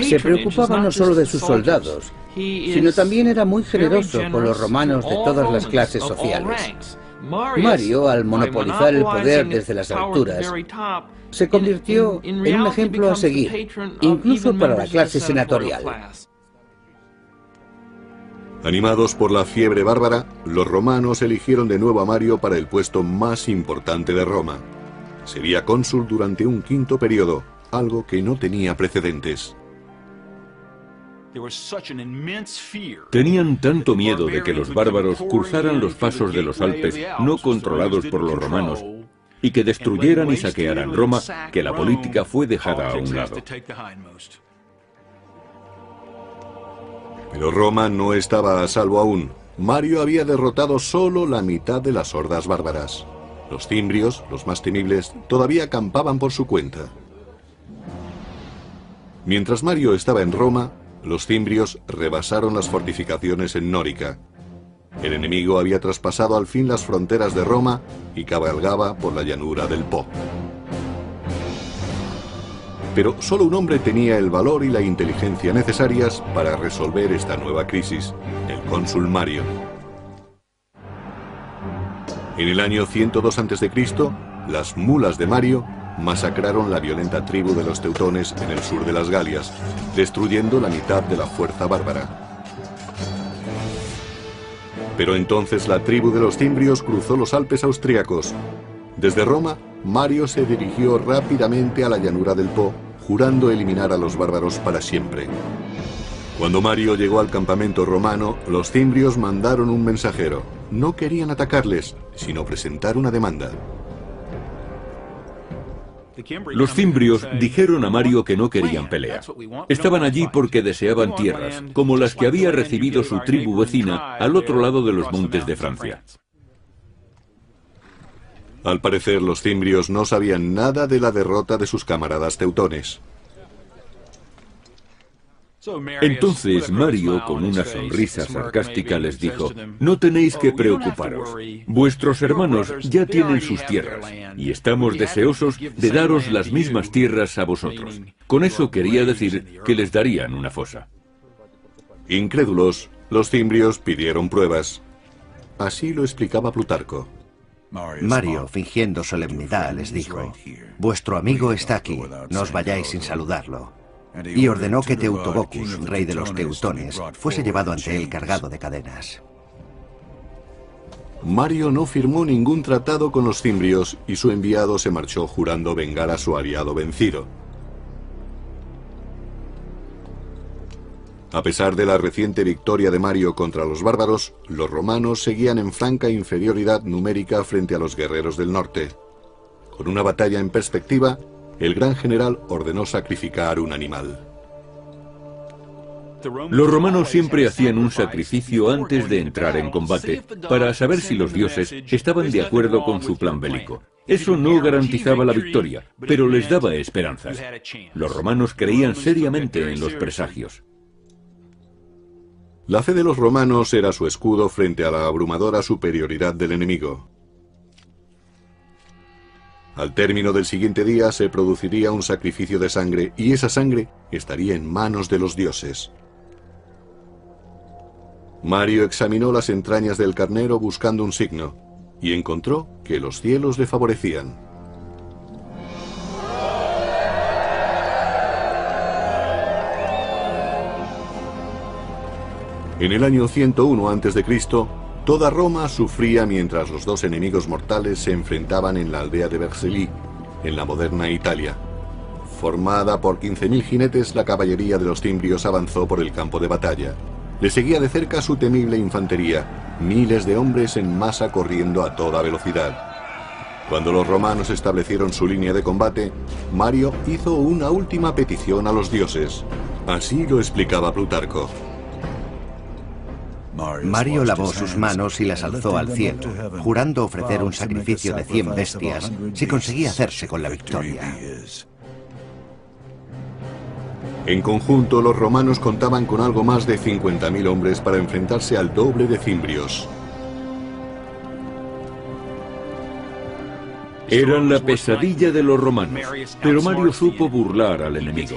S6: Se preocupaba no solo de sus soldados, sino también era muy generoso con los romanos de todas las clases sociales. Mario, al monopolizar el poder desde las alturas, se convirtió en un ejemplo a seguir, incluso para la clase senatorial.
S1: Animados por la fiebre bárbara, los romanos eligieron de nuevo a Mario para el puesto más importante de Roma. Sería cónsul durante un quinto periodo, algo que no tenía precedentes.
S2: Tenían tanto miedo de que los bárbaros cruzaran los pasos de los Alpes no controlados por los romanos y que destruyeran y saquearan Roma, que la política fue dejada a un lado.
S1: Pero Roma no estaba a salvo aún. Mario había derrotado solo la mitad de las hordas bárbaras. Los cimbrios, los más temibles, todavía acampaban por su cuenta. Mientras Mario estaba en Roma, los cimbrios rebasaron las fortificaciones en Nórica. El enemigo había traspasado al fin las fronteras de Roma y cabalgaba por la llanura del Po. Pero solo un hombre tenía el valor y la inteligencia necesarias para resolver esta nueva crisis, el cónsul Mario. En el año 102 a.C., las mulas de Mario masacraron la violenta tribu de los teutones en el sur de las Galias, destruyendo la mitad de la fuerza bárbara. Pero entonces la tribu de los cimbrios cruzó los Alpes austríacos. Desde Roma, Mario se dirigió rápidamente a la llanura del Po, jurando eliminar a los bárbaros para siempre. Cuando Mario llegó al campamento romano, los cimbrios mandaron un mensajero. No querían atacarles, sino presentar una demanda.
S2: Los cimbrios dijeron a Mario que no querían pelea. Estaban allí porque deseaban tierras, como las que había recibido su tribu vecina al otro lado de los montes de Francia.
S1: Al parecer, los cimbrios no sabían nada de la derrota de sus camaradas teutones.
S2: Entonces Mario, con una sonrisa sarcástica, les dijo: no tenéis que preocuparos. Vuestros hermanos ya tienen sus tierras, y estamos deseosos de daros las mismas tierras a vosotros. Con eso quería decir que les darían una fosa.
S1: Incrédulos, los cimbrios pidieron pruebas. Así lo explicaba Plutarco.
S5: Mario, fingiendo solemnidad, les dijo: vuestro amigo está aquí, no os vayáis sin saludarlo. Y ordenó que Teutobocus, rey de los teutones, fuese llevado ante él cargado de cadenas.
S1: Mario no firmó ningún tratado con los cimbrios y su enviado se marchó jurando vengar a su aliado vencido. A pesar de la reciente victoria de Mario contra los bárbaros, los romanos seguían en franca inferioridad numérica frente a los guerreros del norte. Con una batalla en perspectiva, el gran general ordenó sacrificar un animal.
S2: Los romanos siempre hacían un sacrificio antes de entrar en combate, para saber si los dioses estaban de acuerdo con su plan bélico. Eso no garantizaba la victoria, pero les daba esperanzas. Los romanos creían seriamente en los presagios.
S1: La fe de los romanos era su escudo frente a la abrumadora superioridad del enemigo. Al término del siguiente día se produciría un sacrificio de sangre y esa sangre estaría en manos de los dioses. Mario examinó las entrañas del carnero buscando un signo y encontró que los cielos le favorecían. En el año 101 a.C., toda Roma sufría mientras los dos enemigos mortales se enfrentaban en la aldea de Vercelli, en la moderna Italia. Formada por 15.000 jinetes, la caballería de los cimbrios avanzó por el campo de batalla. Le seguía de cerca su temible infantería, miles de hombres en masa corriendo a toda velocidad. Cuando los romanos establecieron su línea de combate, Mario hizo una última petición a los dioses. Así lo explicaba Plutarco.
S5: Mario lavó sus manos y las alzó al cielo, jurando ofrecer un sacrificio de 100 bestias si conseguía hacerse con la victoria.
S1: En conjunto, los romanos contaban con algo más de 50.000 hombres para enfrentarse al doble de cimbrios.
S2: Eran la pesadilla de los romanos, pero Mario supo burlar al enemigo.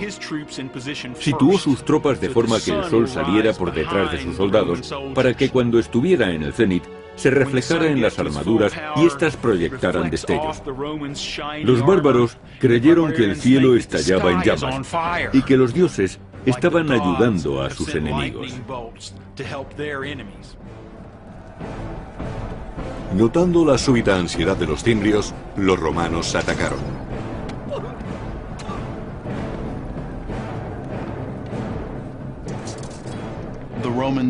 S2: Situó sus tropas de forma que el sol saliera por detrás de sus soldados, para que cuando estuviera en el cenit, se reflejara en las armaduras y éstas proyectaran destellos. Los bárbaros creyeron que el cielo estallaba en llamas y que los dioses estaban ayudando a sus enemigos.
S1: Notando la súbita ansiedad de los cimbrios, los romanos atacaron.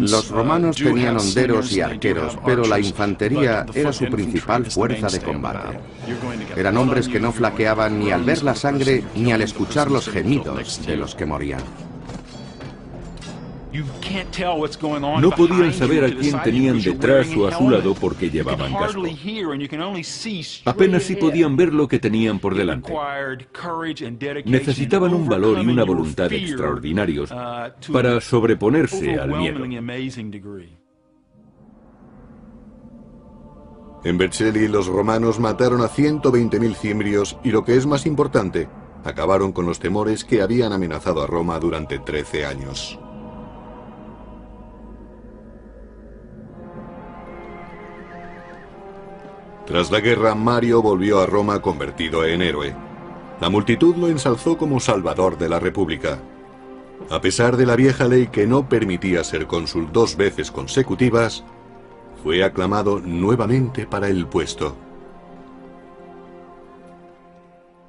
S4: Los romanos tenían honderos y arqueros, pero la infantería era su principal fuerza de combate. Eran hombres que no flaqueaban ni al ver la sangre ni al escuchar los gemidos de los que morían.
S2: No podían saber a quién tenían detrás o a su lado porque llevaban casco. Apenas sí podían ver lo que tenían por delante. Necesitaban un valor y una voluntad extraordinarios para sobreponerse al miedo.
S1: En Vercelli, los romanos mataron a 120.000 cimbrios y, lo que es más importante, acabaron con los temores que habían amenazado a Roma durante 13 años. Tras la guerra, Mario volvió a Roma convertido en héroe. La multitud lo ensalzó como salvador de la República. A pesar de la vieja ley que no permitía ser cónsul 2 veces consecutivas, fue aclamado nuevamente para el puesto.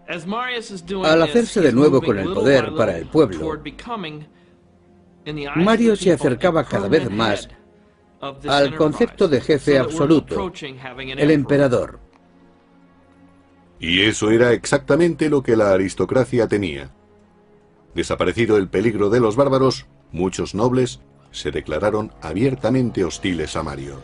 S6: Al hacerse de nuevo con el poder para el pueblo, Mario se acercaba cada vez más al concepto de jefe absoluto, el emperador.
S1: Y eso era exactamente lo que la aristocracia temía. Desaparecido el peligro de los bárbaros, muchos nobles se declararon abiertamente hostiles a Mario.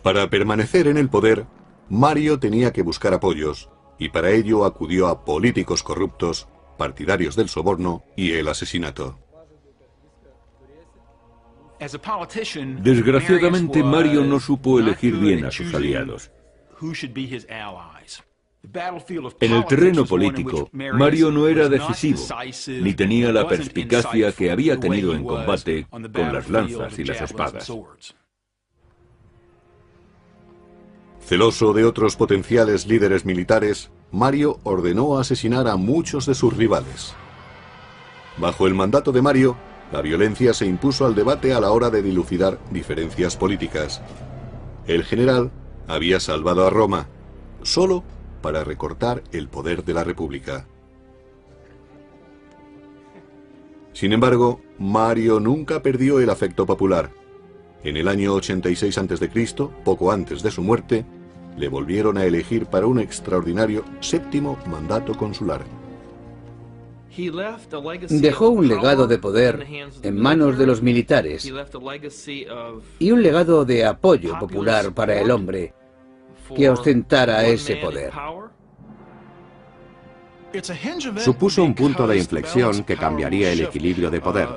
S1: Para permanecer en el poder, Mario tenía que buscar apoyos, y para ello acudió a políticos corruptos, partidarios del soborno y el asesinato.
S2: Desgraciadamente, Mario no supo elegir bien a sus aliados. En el terreno político, Mario no era decisivo, ni tenía la perspicacia que había tenido en combate con las lanzas y las espadas.
S1: Celoso de otros potenciales líderes militares, Mario ordenó asesinar a muchos de sus rivales. Bajo el mandato de Mario, la violencia se impuso al debate a la hora de dilucidar diferencias políticas. El general había salvado a Roma, solo para recortar el poder de la República. Sin embargo, Mario nunca perdió el afecto popular. En el año 86 a.C., poco antes de su muerte, le volvieron a elegir para un extraordinario 7º mandato consular.
S6: Dejó un legado de poder en manos de los militares y un legado de apoyo popular para el hombre que ostentara ese poder.
S4: Supuso un punto de inflexión que cambiaría el equilibrio de poder.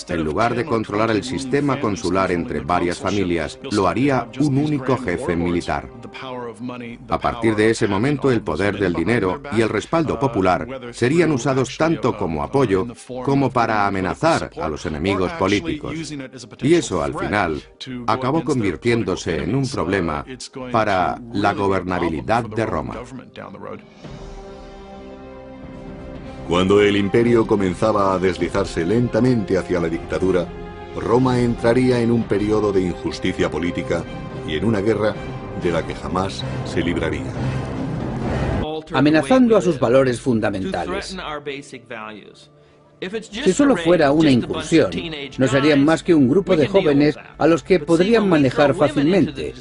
S4: En lugar de controlar el sistema consular entre varias familias, lo haría un único jefe militar. A partir de ese momento, el poder del dinero y el respaldo popular serían usados tanto como apoyo como para amenazar a los enemigos políticos. Y eso, al final, acabó convirtiéndose en un problema para la gobernabilidad de Roma.
S1: Cuando el imperio comenzaba a deslizarse lentamente hacia la dictadura, Roma entraría en un periodo de injusticia política y en una guerra de la que jamás se libraría.
S6: Amenazando a sus valores fundamentales. Si solo fuera una incursión, no serían más que un grupo de jóvenes a los que podrían manejar fácilmente.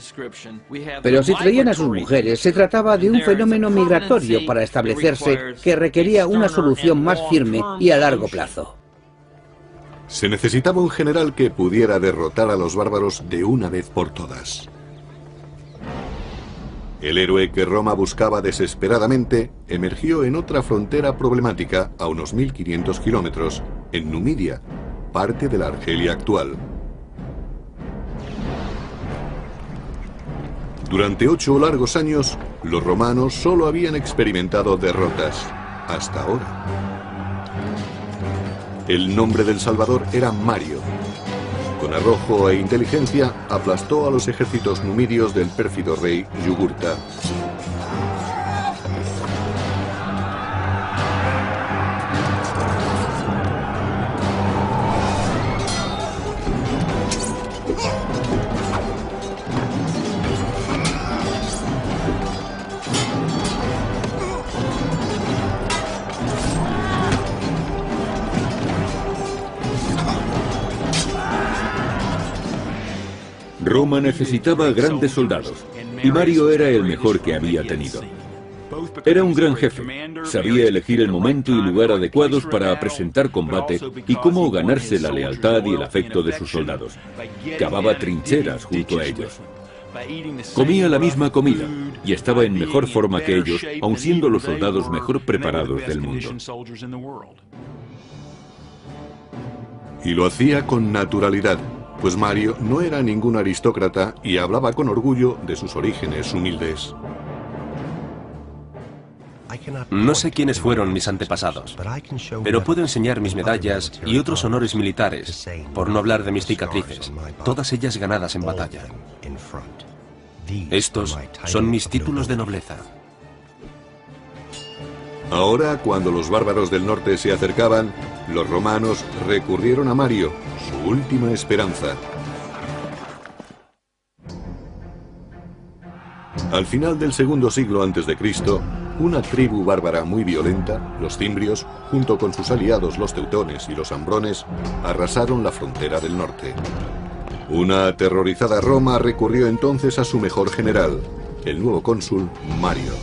S6: Pero si traían a sus mujeres, se trataba de un fenómeno migratorio para establecerse que requería una solución más firme y a largo plazo.
S1: Se necesitaba un general que pudiera derrotar a los bárbaros de una vez por todas. El héroe que Roma buscaba desesperadamente emergió en otra frontera problemática a unos 1500 kilómetros, en Numidia, parte de la Argelia actual. Durante 8 largos años, los romanos solo habían experimentado derrotas, hasta ahora. El nombre del Salvador era Mario. Con arrojo e inteligencia, aplastó a los ejércitos numidios del pérfido rey Yugurta.
S2: Roma necesitaba grandes soldados, y Mario era el mejor que había tenido. Era un gran jefe, sabía elegir el momento y lugar adecuados para presentar combate y cómo ganarse la lealtad y el afecto de sus soldados. Cavaba trincheras junto a ellos. Comía la misma comida y estaba en mejor forma que ellos, aun siendo los soldados mejor preparados del mundo.
S1: Y lo hacía con naturalidad, pues Mario no era ningún aristócrata y hablaba con orgullo de sus orígenes humildes.
S7: No sé quiénes fueron mis antepasados, pero puedo enseñar mis medallas y otros honores militares, por no hablar de mis cicatrices, todas ellas ganadas en batalla. Estos son mis títulos de nobleza.
S1: Ahora, cuando los bárbaros del norte se acercaban, los romanos recurrieron a Mario, su última esperanza. Al final del segundo siglo a.C., una tribu bárbara muy violenta, los cimbrios, junto con sus aliados los teutones y los ambrones, arrasaron la frontera del norte. Una aterrorizada Roma recurrió entonces a su mejor general, el nuevo cónsul Mario.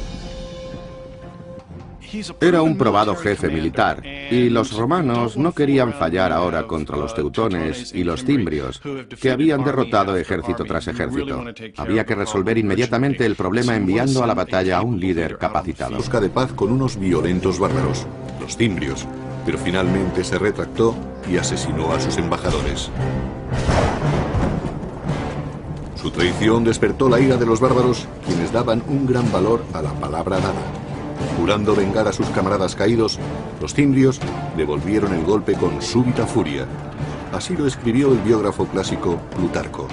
S4: Era un probado jefe militar, y los romanos no querían fallar ahora contra los teutones y los cimbrios, que habían derrotado ejército tras ejército. Había que resolver inmediatamente el problema enviando a la batalla a un líder capacitado.
S1: Busca de paz con unos violentos bárbaros, los cimbrios, pero finalmente se retractó y asesinó a sus embajadores. Su traición despertó la ira de los bárbaros, quienes daban un gran valor a la palabra dada. Jurando vengar a sus camaradas caídos, los cimbrios devolvieron el golpe con súbita furia. Así lo escribió el biógrafo clásico Plutarco.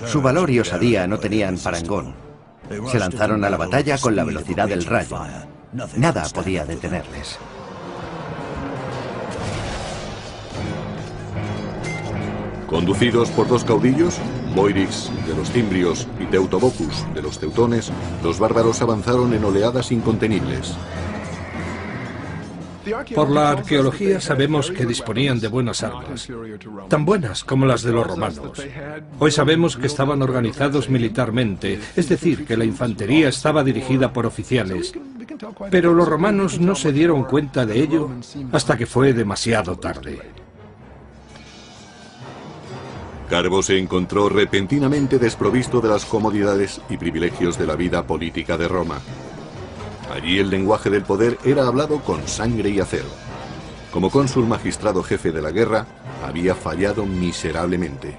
S5: Su valor y osadía no tenían parangón. Se lanzaron a la batalla con la velocidad del rayo. Nada podía detenerles.
S1: Conducidos por dos caudillos, Boirix de los cimbrios y Teutobocus de los teutones, los bárbaros avanzaron en oleadas incontenibles.
S3: Por la arqueología sabemos que disponían de buenas armas, tan buenas como las de los romanos. Hoy sabemos que estaban organizados militarmente, es decir, que la infantería estaba dirigida por oficiales, pero los romanos no se dieron cuenta de ello hasta que fue demasiado tarde.
S1: Carbo se encontró repentinamente desprovisto de las comodidades y privilegios de la vida política de Roma. Allí el lenguaje del poder era hablado con sangre y acero. Como cónsul magistrado jefe de la guerra, había fallado miserablemente.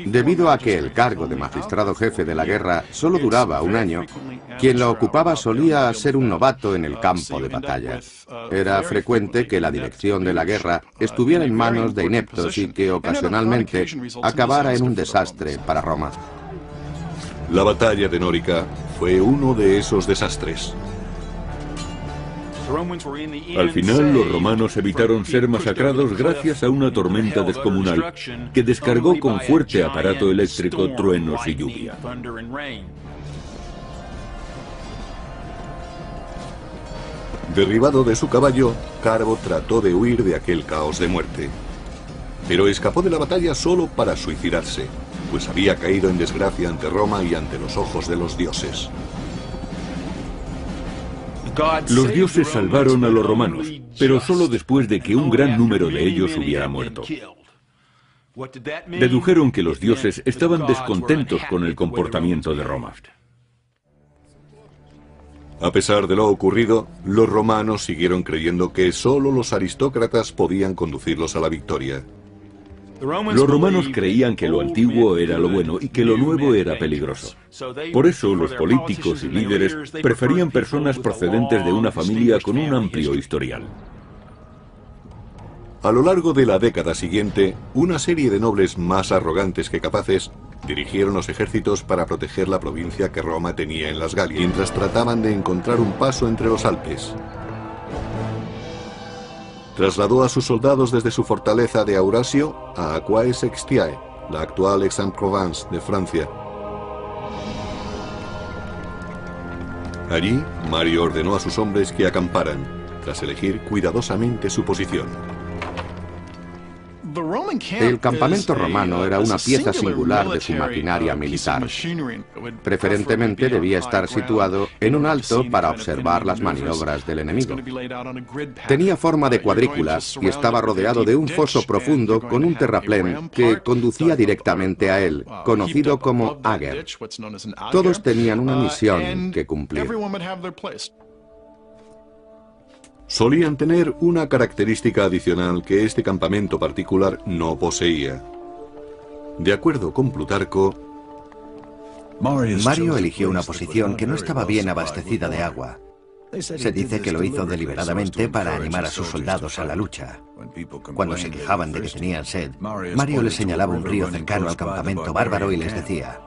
S4: Debido a que el cargo de magistrado jefe de la guerra solo duraba un año, quien lo ocupaba solía ser un novato en el campo de batalla. Era frecuente que la dirección de la guerra estuviera en manos de ineptos y que ocasionalmente acabara en un desastre para Roma.
S1: La batalla de Nórica fue uno de esos desastres.
S2: Al final, los romanos evitaron ser masacrados gracias a una tormenta descomunal que descargó con fuerte aparato eléctrico truenos y lluvia.
S1: Derribado de su caballo, Carbo trató de huir de aquel caos de muerte. Pero escapó de la batalla solo para suicidarse, pues había caído en desgracia ante Roma y ante los ojos de los dioses.
S2: Los dioses salvaron a los romanos, pero solo después de que un gran número de ellos hubiera muerto. Dedujeron que los dioses estaban descontentos con el comportamiento de Roma.
S1: A pesar de lo ocurrido, los romanos siguieron creyendo que solo los aristócratas podían conducirlos a la victoria.
S2: Los romanos creían que lo antiguo era lo bueno y que lo nuevo era peligroso. Por eso los políticos y líderes preferían personas procedentes de una familia con un amplio historial.
S1: A lo largo de la década siguiente, una serie de nobles más arrogantes que capaces dirigieron los ejércitos para proteger la provincia que Roma tenía en las Galias, mientras trataban de encontrar un paso entre los Alpes. Trasladó a sus soldados desde su fortaleza de Aurasio a Aquae-Sextiae, la actual Aix-en-Provence de Francia. Allí, Mario ordenó a sus hombres que acamparan, tras elegir cuidadosamente su posición.
S4: El campamento romano era una pieza singular de su maquinaria militar. Preferentemente debía estar situado en un alto para observar las maniobras del enemigo. Tenía forma de cuadrícula y estaba rodeado de un foso profundo con un terraplén que conducía directamente a él, conocido como Ager. Todos tenían una misión que cumplir.
S1: Solían tener una característica adicional que este campamento particular no poseía. De acuerdo con Plutarco,
S5: Mario eligió una posición que no estaba bien abastecida de agua. Se dice que lo hizo deliberadamente para animar a sus soldados a la lucha. Cuando se quejaban de que tenían sed, Mario les señalaba un río cercano al campamento bárbaro y les decía: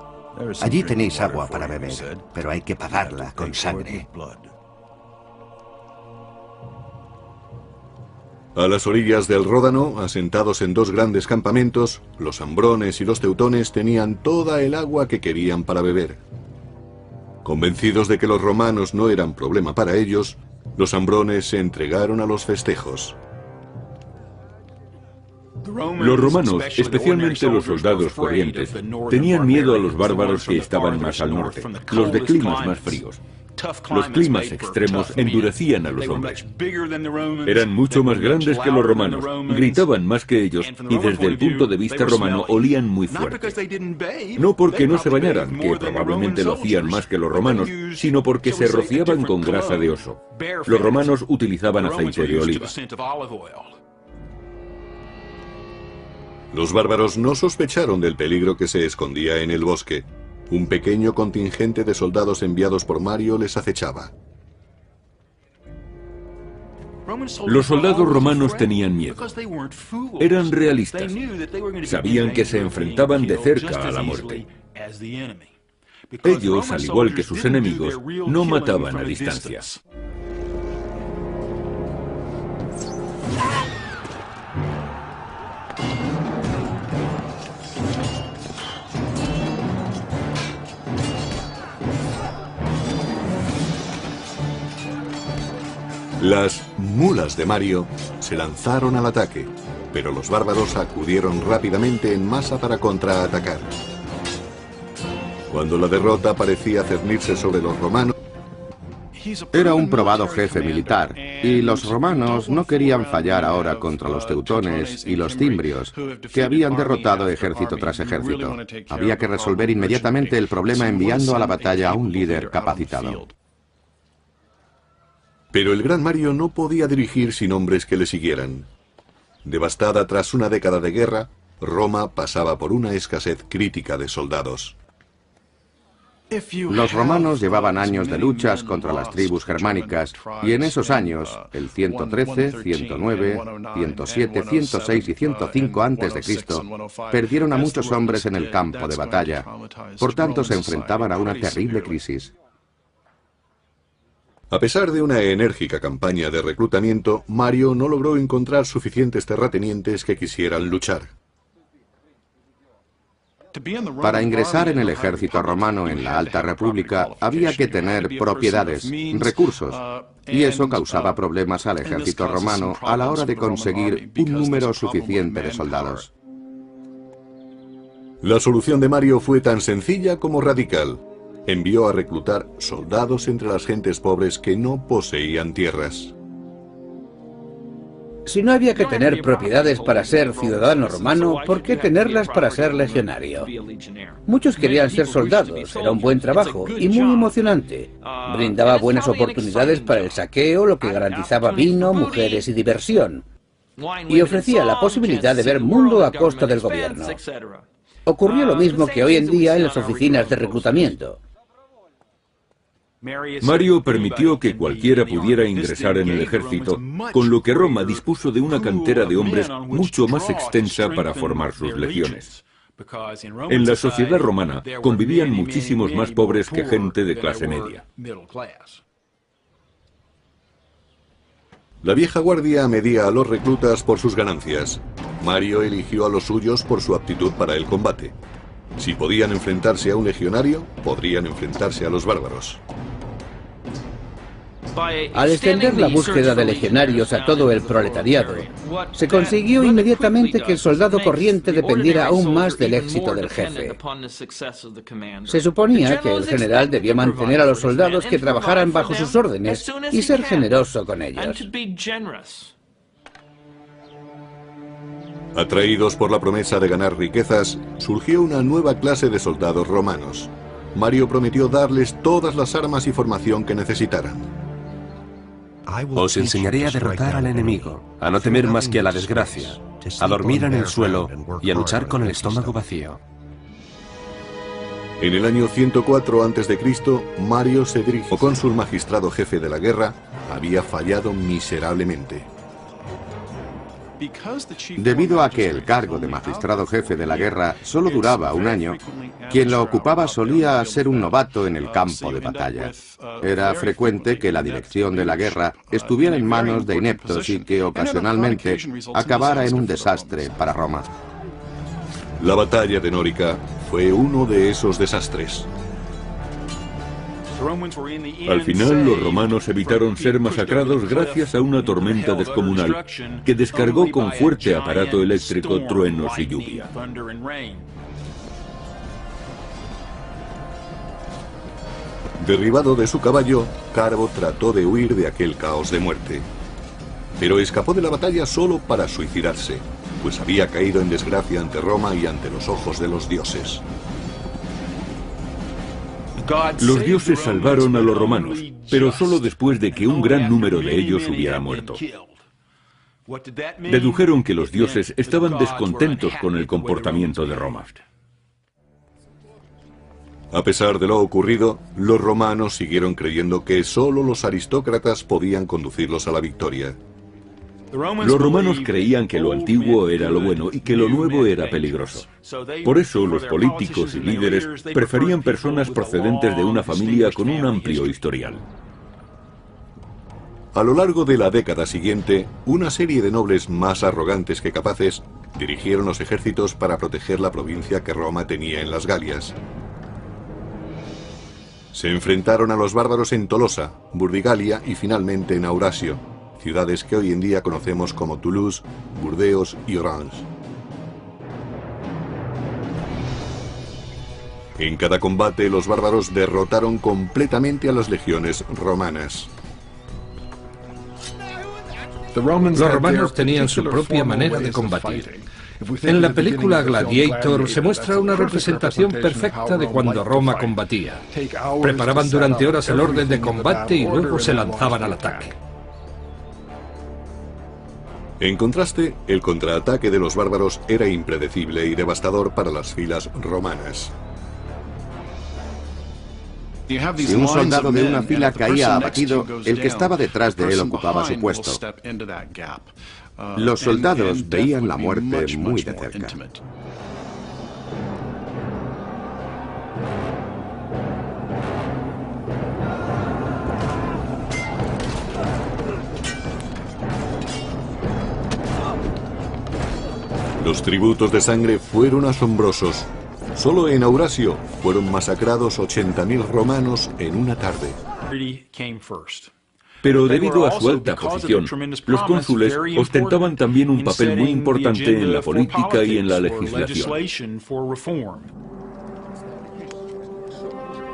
S5: allí tenéis agua para beber, pero hay que pagarla con sangre.
S1: A las orillas del Ródano, asentados en dos grandes campamentos, los ambrones y los teutones tenían toda el agua que querían para beber. Convencidos de que los romanos no eran problema para ellos, los ambrones se entregaron a los festejos.
S2: Los romanos, especialmente los soldados corrientes, tenían miedo a los bárbaros que estaban más al norte, los de climas más fríos. Los climas extremos endurecían a los hombres. Eran mucho más grandes que los romanos, gritaban más que ellos y desde el punto de vista romano olían muy fuerte. No porque no se bañaran, que probablemente lo hacían más que los romanos, sino porque se rociaban con grasa de oso. Los romanos utilizaban aceite de oliva.
S1: Los bárbaros no sospecharon del peligro que se escondía en el bosque. Un pequeño contingente de soldados enviados por Mario les acechaba.
S2: Los soldados romanos tenían miedo. Eran realistas. Sabían que se enfrentaban de cerca a la muerte. Ellos, al igual que sus enemigos, no mataban a distancia.
S1: Las mulas de Mario se lanzaron al ataque, pero los bárbaros acudieron rápidamente en masa para contraatacar. Cuando la derrota parecía cernirse sobre los romanos,
S4: Era un probado jefe militar, y los romanos no querían fallar ahora contra los teutones y los cimbrios, que habían derrotado ejército tras ejército. Había que resolver inmediatamente el problema enviando a la batalla a un líder capacitado.
S1: pero el gran Mario no podía dirigir sin hombres que le siguieran. Devastada tras una década de guerra, Roma pasaba por una escasez crítica de soldados.
S4: Los romanos llevaban años de luchas contra las tribus germánicas, y en esos años, el 113, 109, 107, 106 y 105 a.C., perdieron a muchos hombres en el campo de batalla. Por tanto, se enfrentaban a una terrible crisis.
S1: A pesar de una enérgica campaña de reclutamiento, Mario no logró encontrar suficientes terratenientes que quisieran luchar.
S4: Para ingresar en el ejército romano en la Alta República había que tener propiedades, recursos, y eso causaba problemas al ejército romano a la hora de conseguir un número suficiente de soldados.
S1: La solución de Mario fue tan sencilla como radical. Envió a reclutar soldados entre las gentes pobres que no poseían tierras.
S6: Si no había que tener propiedades para ser ciudadano romano, ¿por qué tenerlas para ser legionario? Muchos querían ser soldados, era un buen trabajo y muy emocionante. Brindaba buenas oportunidades para el saqueo, lo que garantizaba vino, mujeres y diversión. Y ofrecía la posibilidad de ver mundo a costa del gobierno. Ocurrió lo mismo que hoy en día en las oficinas de reclutamiento.
S2: Mario permitió que cualquiera pudiera ingresar en el ejército, con lo que Roma dispuso de una cantera de hombres mucho más extensa para formar sus legiones. En la sociedad romana convivían muchísimos más pobres que gente de clase media.
S1: La vieja guardia medía a los reclutas por sus ganancias. Mario eligió a los suyos por su aptitud para el combate. Si podían enfrentarse a un legionario, podrían enfrentarse a los bárbaros.
S6: Al extender la búsqueda de legionarios a todo el proletariado, se consiguió inmediatamente que el soldado corriente dependiera aún más del éxito del jefe. Se suponía que el general debía mantener a los soldados que trabajaran bajo sus órdenes y ser generoso con ellos.
S1: Atraídos por la promesa de ganar riquezas, surgió una nueva clase de soldados romanos. Mario prometió darles todas las armas y formación que necesitaran.
S7: Os enseñaré a derrotar al enemigo, a no temer más que a la desgracia, a dormir en el suelo y a luchar con el estómago vacío.
S1: En el año 104 a.C., Mario se dirigió cónsul magistrado jefe de la guerra, había fallado miserablemente.
S4: Debido a que el cargo de magistrado jefe de la guerra solo duraba un año, quien lo ocupaba solía ser un novato en el campo de batalla. Era frecuente que la dirección de la guerra estuviera en manos de ineptos y que ocasionalmente acabara en un desastre para Roma.
S1: La batalla de Nórica fue uno de esos desastres.
S2: Al final, los romanos evitaron ser masacrados gracias a una tormenta descomunal que descargó con fuerte aparato eléctrico truenos y lluvia.
S1: Derribado de su caballo, Carbo trató de huir de aquel caos de muerte. Pero escapó de la batalla solo para suicidarse, pues había caído en desgracia ante Roma y ante los ojos de los dioses.
S2: Los dioses salvaron a los romanos, pero solo después de que un gran número de ellos hubiera muerto. Dedujeron que los dioses estaban descontentos con el comportamiento de Roma.
S1: A pesar de lo ocurrido, los romanos siguieron creyendo que solo los aristócratas podían conducirlos a la victoria.
S2: Los romanos creían que lo antiguo era lo bueno y que lo nuevo era peligroso. Por eso los políticos y líderes preferían personas procedentes de una familia con un amplio historial.
S1: A lo largo de la década siguiente, una serie de nobles más arrogantes que capaces dirigieron los ejércitos para proteger la provincia que Roma tenía en las Galias. Se enfrentaron a los bárbaros en Tolosa, Burdigalia y finalmente en Aurasio, ciudades que hoy en día conocemos como Toulouse, Burdeos y Orange. En cada combate los bárbaros derrotaron completamente a las legiones romanas.
S3: Los romanos tenían su propia manera de combatir. En la película Gladiator se muestra una representación perfecta de cuando Roma combatía. Preparaban durante horas el orden de combate y luego se lanzaban al ataque.
S1: En contraste, el contraataque de los bárbaros era impredecible y devastador para las filas romanas.
S4: Si un soldado de una fila caía abatido, el que estaba detrás de él ocupaba su puesto. Los soldados veían la muerte muy de cerca.
S1: Los tributos de sangre fueron asombrosos. Solo en Aurasio fueron masacrados 80.000 romanos en una tarde.
S2: Pero debido a su alta posición, los cónsules ostentaban también un papel muy importante en la política y en la legislación.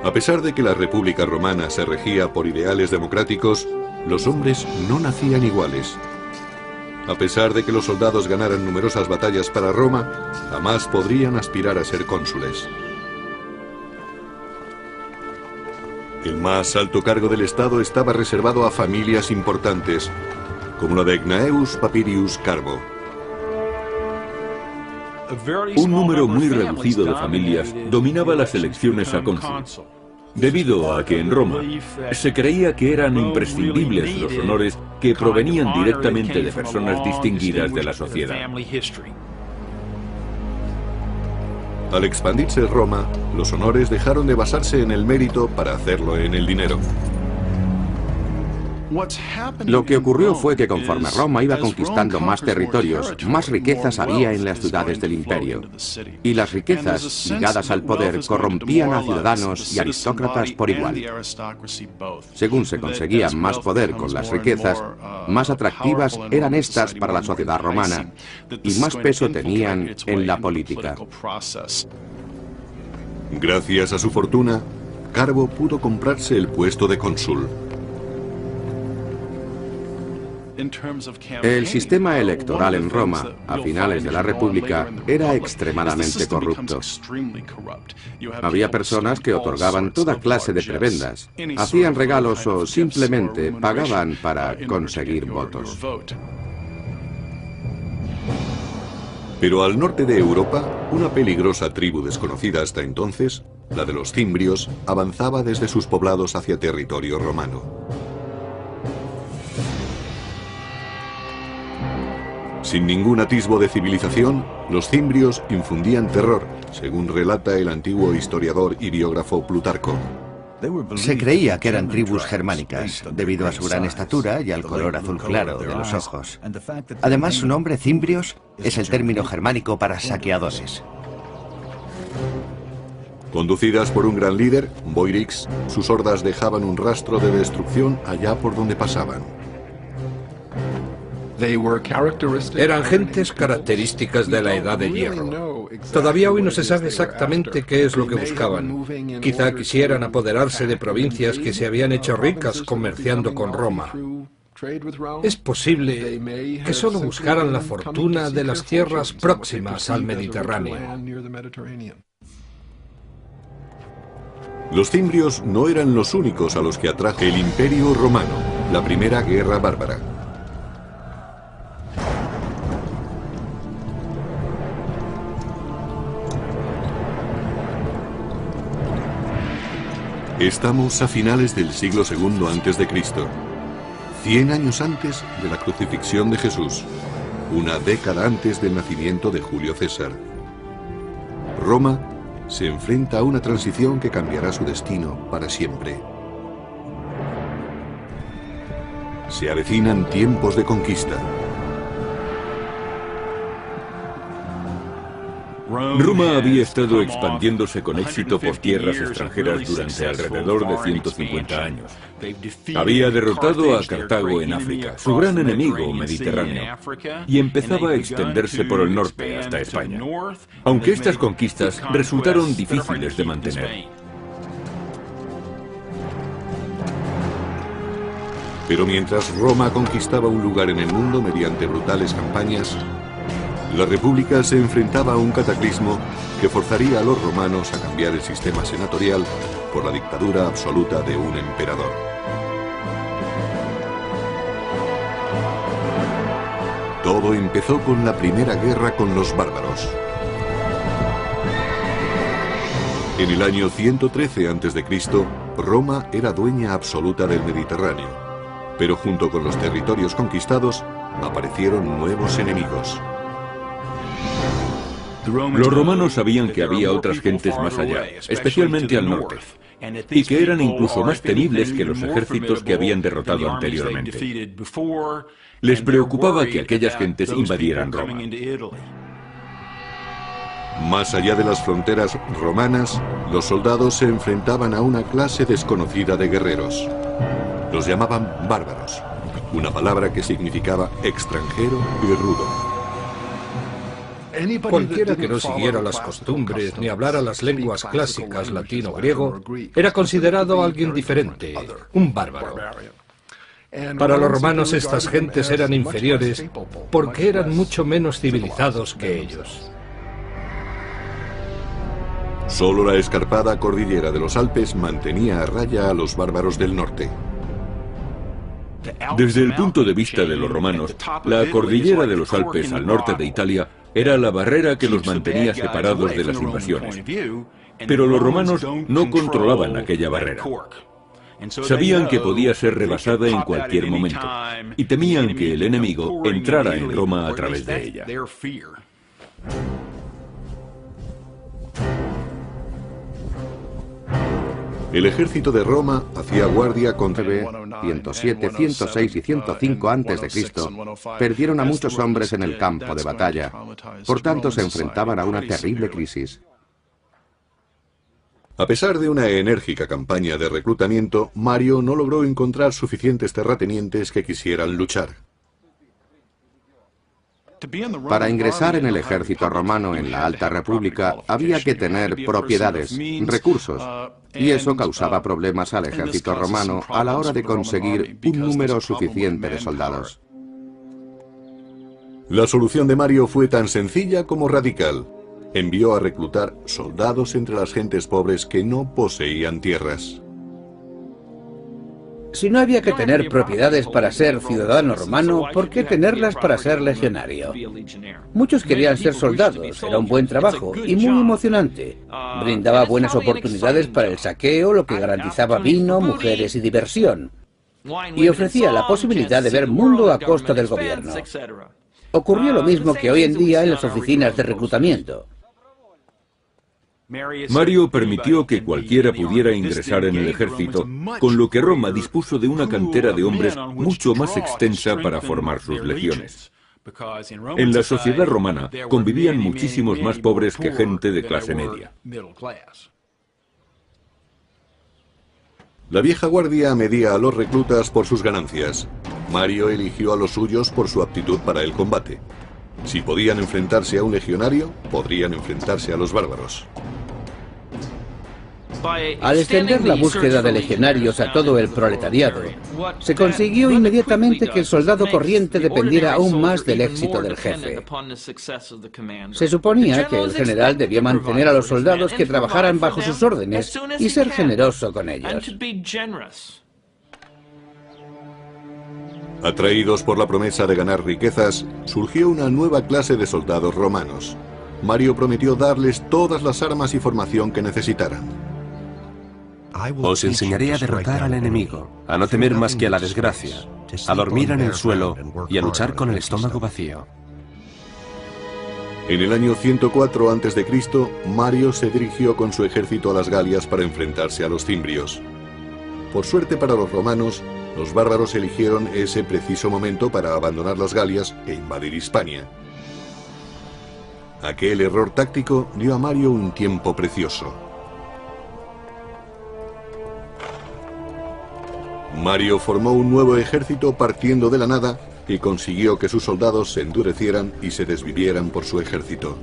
S1: A pesar de que la República Romana se regía por ideales democráticos, los hombres no nacían iguales. A pesar de que los soldados ganaran numerosas batallas para Roma, jamás podrían aspirar a ser cónsules. El más alto cargo del Estado estaba reservado a familias importantes, como la de Gnaeus Papirius Carbo.
S2: Un número muy reducido de familias dominaba las elecciones a cónsul, debido a que en Roma se creía que eran imprescindibles los honores que provenían directamente de personas distinguidas de la sociedad.
S1: Al expandirse Roma, los honores dejaron de basarse en el mérito para hacerlo en el dinero.
S4: Lo que ocurrió fue que conforme Roma iba conquistando más territorios, más riquezas había en las ciudades del imperio. Y las riquezas, ligadas al poder, corrompían a ciudadanos y aristócratas por igual. Según se conseguía más poder con las riquezas, más atractivas eran estas para la sociedad romana y más peso tenían en la política.
S1: Gracias a su fortuna, Carbo pudo comprarse el puesto de cónsul.
S4: El sistema electoral en Roma, a finales de la República, era extremadamente corrupto. Había personas que otorgaban toda clase de prebendas, hacían regalos o simplemente pagaban para conseguir votos.
S1: Pero al norte de Europa, una peligrosa tribu desconocida hasta entonces, la de los cimbrios, avanzaba desde sus poblados hacia territorio romano. Sin ningún atisbo de civilización, los cimbrios infundían terror, según relata el antiguo historiador y biógrafo Plutarco.
S5: Se creía que eran tribus germánicas, debido a su gran estatura y al color azul claro de los ojos. Además, su nombre, cimbrios, es el término germánico para saqueadores.
S1: Conducidas por un gran líder, Boirix, sus hordas dejaban un rastro de destrucción allá por donde pasaban.
S3: Eran gentes características de la Edad de Hierro. Todavía hoy no se sabe exactamente qué es lo que buscaban. Quizá quisieran apoderarse de provincias que se habían hecho ricas comerciando con Roma. Es posible que solo buscaran la fortuna de las tierras próximas al Mediterráneo.
S1: Los cimbrios no eran los únicos a los que atrajo el Imperio Romano, la primera guerra bárbara. Estamos a finales del siglo II a.C., 100 años antes de la crucifixión de Jesús, una década antes del nacimiento de Julio César. Roma se enfrenta a una transición que cambiará su destino para siempre. Se avecinan tiempos de conquista.
S2: Roma había estado expandiéndose con éxito por tierras extranjeras durante alrededor de 150 años. Había derrotado a Cartago en África, su gran enemigo mediterráneo, y empezaba a extenderse por el norte hasta España, aunque estas conquistas resultaron difíciles de mantener.
S1: Pero mientras Roma conquistaba un lugar en el mundo mediante brutales campañas, la República se enfrentaba a un cataclismo que forzaría a los romanos a cambiar el sistema senatorial por la dictadura absoluta de un emperador. Todo empezó con la primera guerra con los bárbaros. En el año 113 a.C., Roma era dueña absoluta del Mediterráneo, pero junto con los territorios conquistados aparecieron nuevos enemigos.
S2: Los romanos sabían que había otras gentes más allá, especialmente al norte, y que eran incluso más temibles que los ejércitos que habían derrotado anteriormente. Les preocupaba que aquellas gentes invadieran Roma.
S1: Más allá de las fronteras romanas, los soldados se enfrentaban a una clase desconocida de guerreros. Los llamaban bárbaros, una palabra que significaba extranjero y rudo.
S3: Cualquiera que no siguiera las costumbres ni hablara las lenguas clásicas latino o griego era considerado alguien diferente, un bárbaro. Para los romanos estas gentes eran inferiores porque eran mucho menos civilizados que ellos.
S1: Solo la escarpada cordillera de los Alpes mantenía a raya a los bárbaros del norte.
S2: Desde el punto de vista de los romanos, la cordillera de los Alpes al norte de Italia era la barrera que los mantenía separados de las invasiones. Pero los romanos no controlaban aquella barrera. Sabían que podía ser rebasada en cualquier momento y temían que el enemigo entrara en Roma a través de ella.
S1: El ejército de Roma hacía guardia contra
S4: 107, 106 y 105 a.C. perdieron a muchos hombres en el campo de batalla. Por tanto, se enfrentaban a una terrible crisis.
S1: A pesar de una enérgica campaña de reclutamiento, Mario no logró encontrar suficientes terratenientes que quisieran luchar.
S4: Para ingresar en el ejército romano en la Alta República había que tener propiedades, recursos, y eso causaba problemas al ejército romano a la hora de conseguir un número suficiente de soldados.
S1: La solución de Mario fue tan sencilla como radical. Envió a reclutar soldados entre las gentes pobres que no poseían tierras.
S6: Si no había que tener propiedades para ser ciudadano romano, ¿por qué tenerlas para ser legionario? Muchos querían ser soldados, era un buen trabajo y muy emocionante. Brindaba buenas oportunidades para el saqueo, lo que garantizaba vino, mujeres y diversión. Y ofrecía la posibilidad de ver mundo a costa del gobierno. Ocurrió lo mismo que hoy en día en las oficinas de reclutamiento.
S2: Mario permitió que cualquiera pudiera ingresar en el ejército, con lo que Roma dispuso de una cantera de hombres mucho más extensa para formar sus legiones. En la sociedad romana convivían muchísimos más pobres que gente de clase media.
S1: La vieja guardia medía a los reclutas por sus ganancias. Mario eligió a los suyos por su aptitud para el combate. Si podían enfrentarse a un legionario, podrían enfrentarse a los bárbaros.
S6: Al extender la búsqueda de legionarios a todo el proletariado, se consiguió inmediatamente que el soldado corriente dependiera aún más del éxito del jefe. Se suponía que el general debía mantener a los soldados que trabajaran bajo sus órdenes y ser generoso con ellos.
S1: Atraídos por la promesa de ganar riquezas, surgió una nueva clase de soldados romanos. Mario prometió darles todas las armas y formación que necesitaran.
S7: Os enseñaré a derrotar al enemigo, a no temer más que a la desgracia, a dormir en el suelo y a luchar con el estómago vacío.
S1: En el año 104 a.C., Mario se dirigió con su ejército a las Galias para enfrentarse a los cimbrios. Por suerte para los romanos, los bárbaros eligieron ese preciso momento para abandonar las Galias e invadir Hispania. Aquel error táctico dio a Mario un tiempo precioso. Mario formó un nuevo ejército partiendo de la nada y consiguió que sus soldados se endurecieran y se desvivieran por su ejército.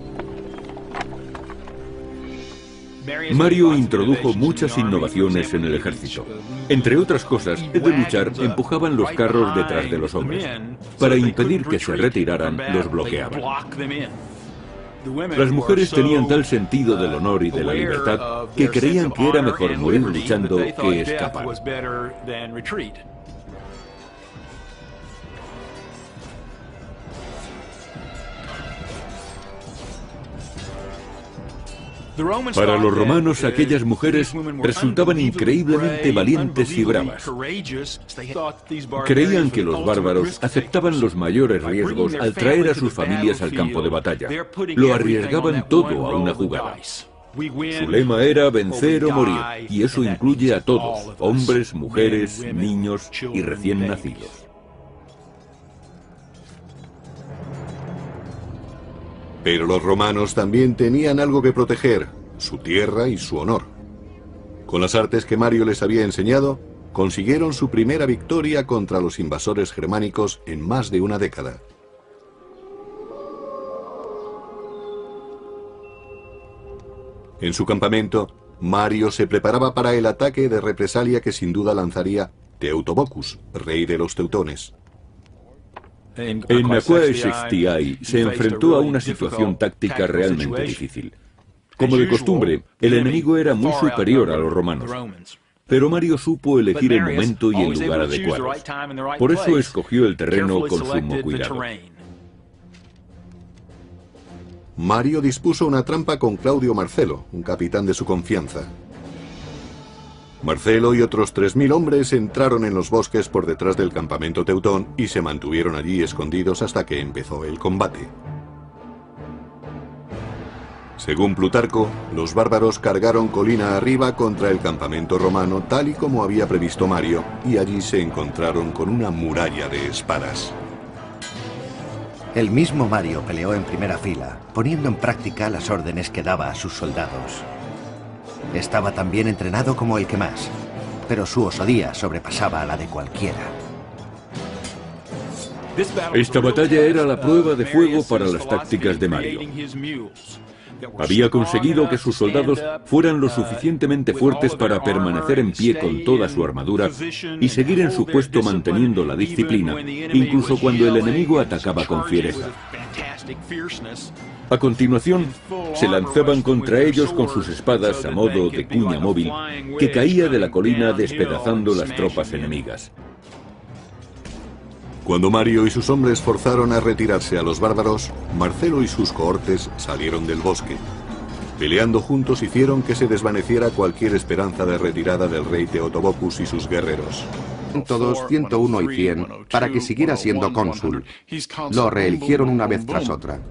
S2: Mario introdujo muchas innovaciones en el ejército. Entre otras cosas, en vez de luchar, empujaban los carros detrás de los hombres. Para impedir que se retiraran, los bloqueaban. Las mujeres tenían tal sentido del honor y de la libertad que creían que era mejor morir luchando que escapar. Para los romanos, aquellas mujeres resultaban increíblemente valientes y bravas. Creían que los bárbaros aceptaban los mayores riesgos al traer a sus familias al campo de batalla. Lo arriesgaban todo a una jugada. Su lema era vencer o morir, y eso incluye a todos, hombres, mujeres, niños y recién nacidos.
S1: Pero los romanos también tenían algo que proteger, su tierra y su honor. Con las artes que Mario les había enseñado, consiguieron su primera victoria contra los invasores germánicos en más de una década. En su campamento, Mario se preparaba para el ataque de represalia que sin duda lanzaría Teutobochus, rey de los teutones.
S2: En Aquae Sextiae se enfrentó a una situación táctica realmente difícil. Como de costumbre, el enemigo era muy superior a los romanos. Pero Mario supo elegir el momento y el lugar adecuados. Por eso escogió el terreno con sumo cuidado.
S1: Mario dispuso una trampa con Claudio Marcelo, un capitán de su confianza. Marcelo y otros 3000 hombres entraron en los bosques por detrás del campamento teutón y se mantuvieron allí escondidos hasta que empezó el combate. Según Plutarco, los bárbaros cargaron colina arriba contra el campamento romano tal y como había previsto Mario, y allí se encontraron con una muralla de espadas.
S5: El mismo Mario peleó en primera fila, poniendo en práctica las órdenes que daba a sus soldados. Estaba tan bien entrenado como el que más, pero su osadía sobrepasaba a la de cualquiera.
S2: Esta batalla era la prueba de fuego para las tácticas de Mario. Había conseguido que sus soldados fueran lo suficientemente fuertes para permanecer en pie con toda su armadura y seguir en su puesto manteniendo la disciplina, incluso cuando el enemigo atacaba con fiereza. A continuación, se lanzaban contra ellos con sus espadas a modo de cuña móvil que caía de la colina despedazando las tropas enemigas.
S1: Cuando Mario y sus hombres forzaron a retirarse a los bárbaros, Marcelo y sus cohortes salieron del bosque. Peleando juntos hicieron que se desvaneciera cualquier esperanza de retirada del rey Teutobochus y sus guerreros.
S4: Todos 101 y 100 para que siguiera siendo cónsul. Lo reeligieron una vez tras otra.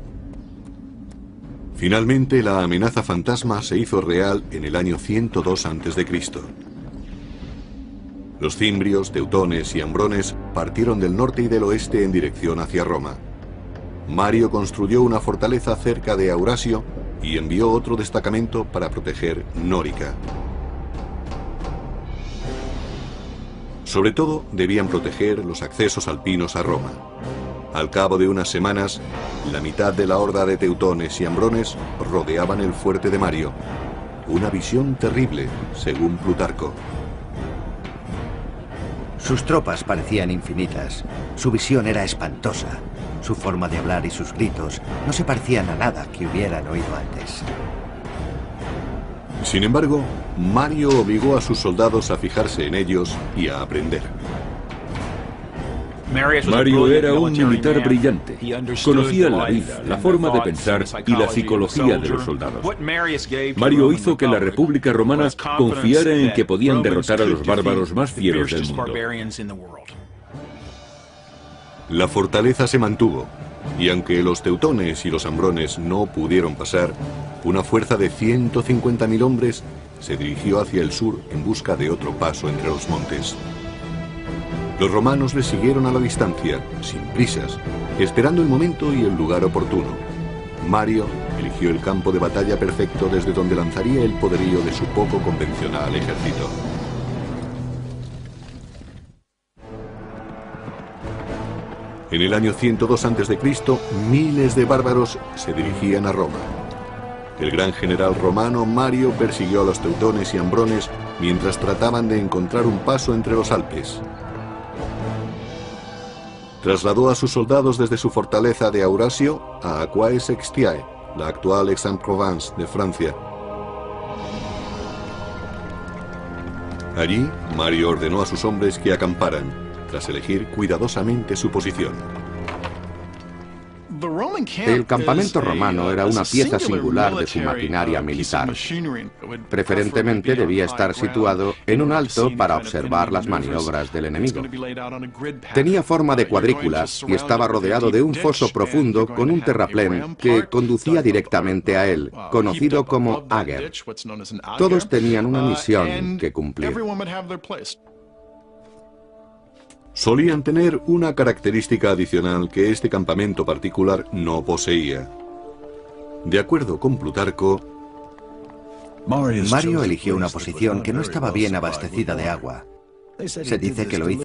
S1: Finalmente, la amenaza fantasma se hizo real en el año 102 a.C. Los cimbrios, teutones y ambrones partieron del norte y del oeste en dirección hacia Roma. Mario construyó una fortaleza cerca de Aurasio y envió otro destacamento para proteger Nórica. Sobre todo, debían proteger los accesos alpinos a Roma. Al cabo de unas semanas, la mitad de la horda de teutones y ambrones rodeaban el fuerte de Mario. Una visión terrible, según Plutarco.
S5: Sus tropas parecían infinitas. Su visión era espantosa. Su forma de hablar y sus gritos no se parecían a nada que hubieran oído antes.
S1: Sin embargo, Mario obligó a sus soldados a fijarse en ellos y a aprender.
S2: Mario era un militar brillante. Conocía la vida, la forma de pensar y la psicología de los soldados. Mario hizo que la República Romana confiara en que podían derrotar a los bárbaros más fieros del mundo.
S1: La fortaleza se mantuvo, y aunque los teutones y los ambrones no pudieron pasar, una fuerza de 150.000 hombres se dirigió hacia el sur en busca de otro paso entre los montes. Los romanos les siguieron a la distancia, sin prisas, esperando el momento y el lugar oportuno. Mario eligió el campo de batalla perfecto desde donde lanzaría el poderío de su poco convencional ejército. En el año 102 a.C., miles de bárbaros se dirigían a Roma. El gran general romano Mario persiguió a los teutones y ambrones mientras trataban de encontrar un paso entre los Alpes. Trasladó a sus soldados desde su fortaleza de Aurasio a Aquae Sextiae, la actual Aix-en-Provence de Francia. Allí, Mario ordenó a sus hombres que acamparan, tras elegir cuidadosamente su posición.
S4: El campamento romano era una pieza singular de su maquinaria militar. Preferentemente debía estar situado en un alto para observar las maniobras del enemigo. Tenía forma de cuadrícula y estaba rodeado de un foso profundo con un terraplén que conducía directamente a él, conocido como Ager. Todos tenían una misión que cumplir.
S1: Solían tener una característica adicional que este campamento particular no poseía. De acuerdo con Plutarco,
S5: Mario eligió una posición que no estaba bien abastecida de agua. Se dice que lo hizo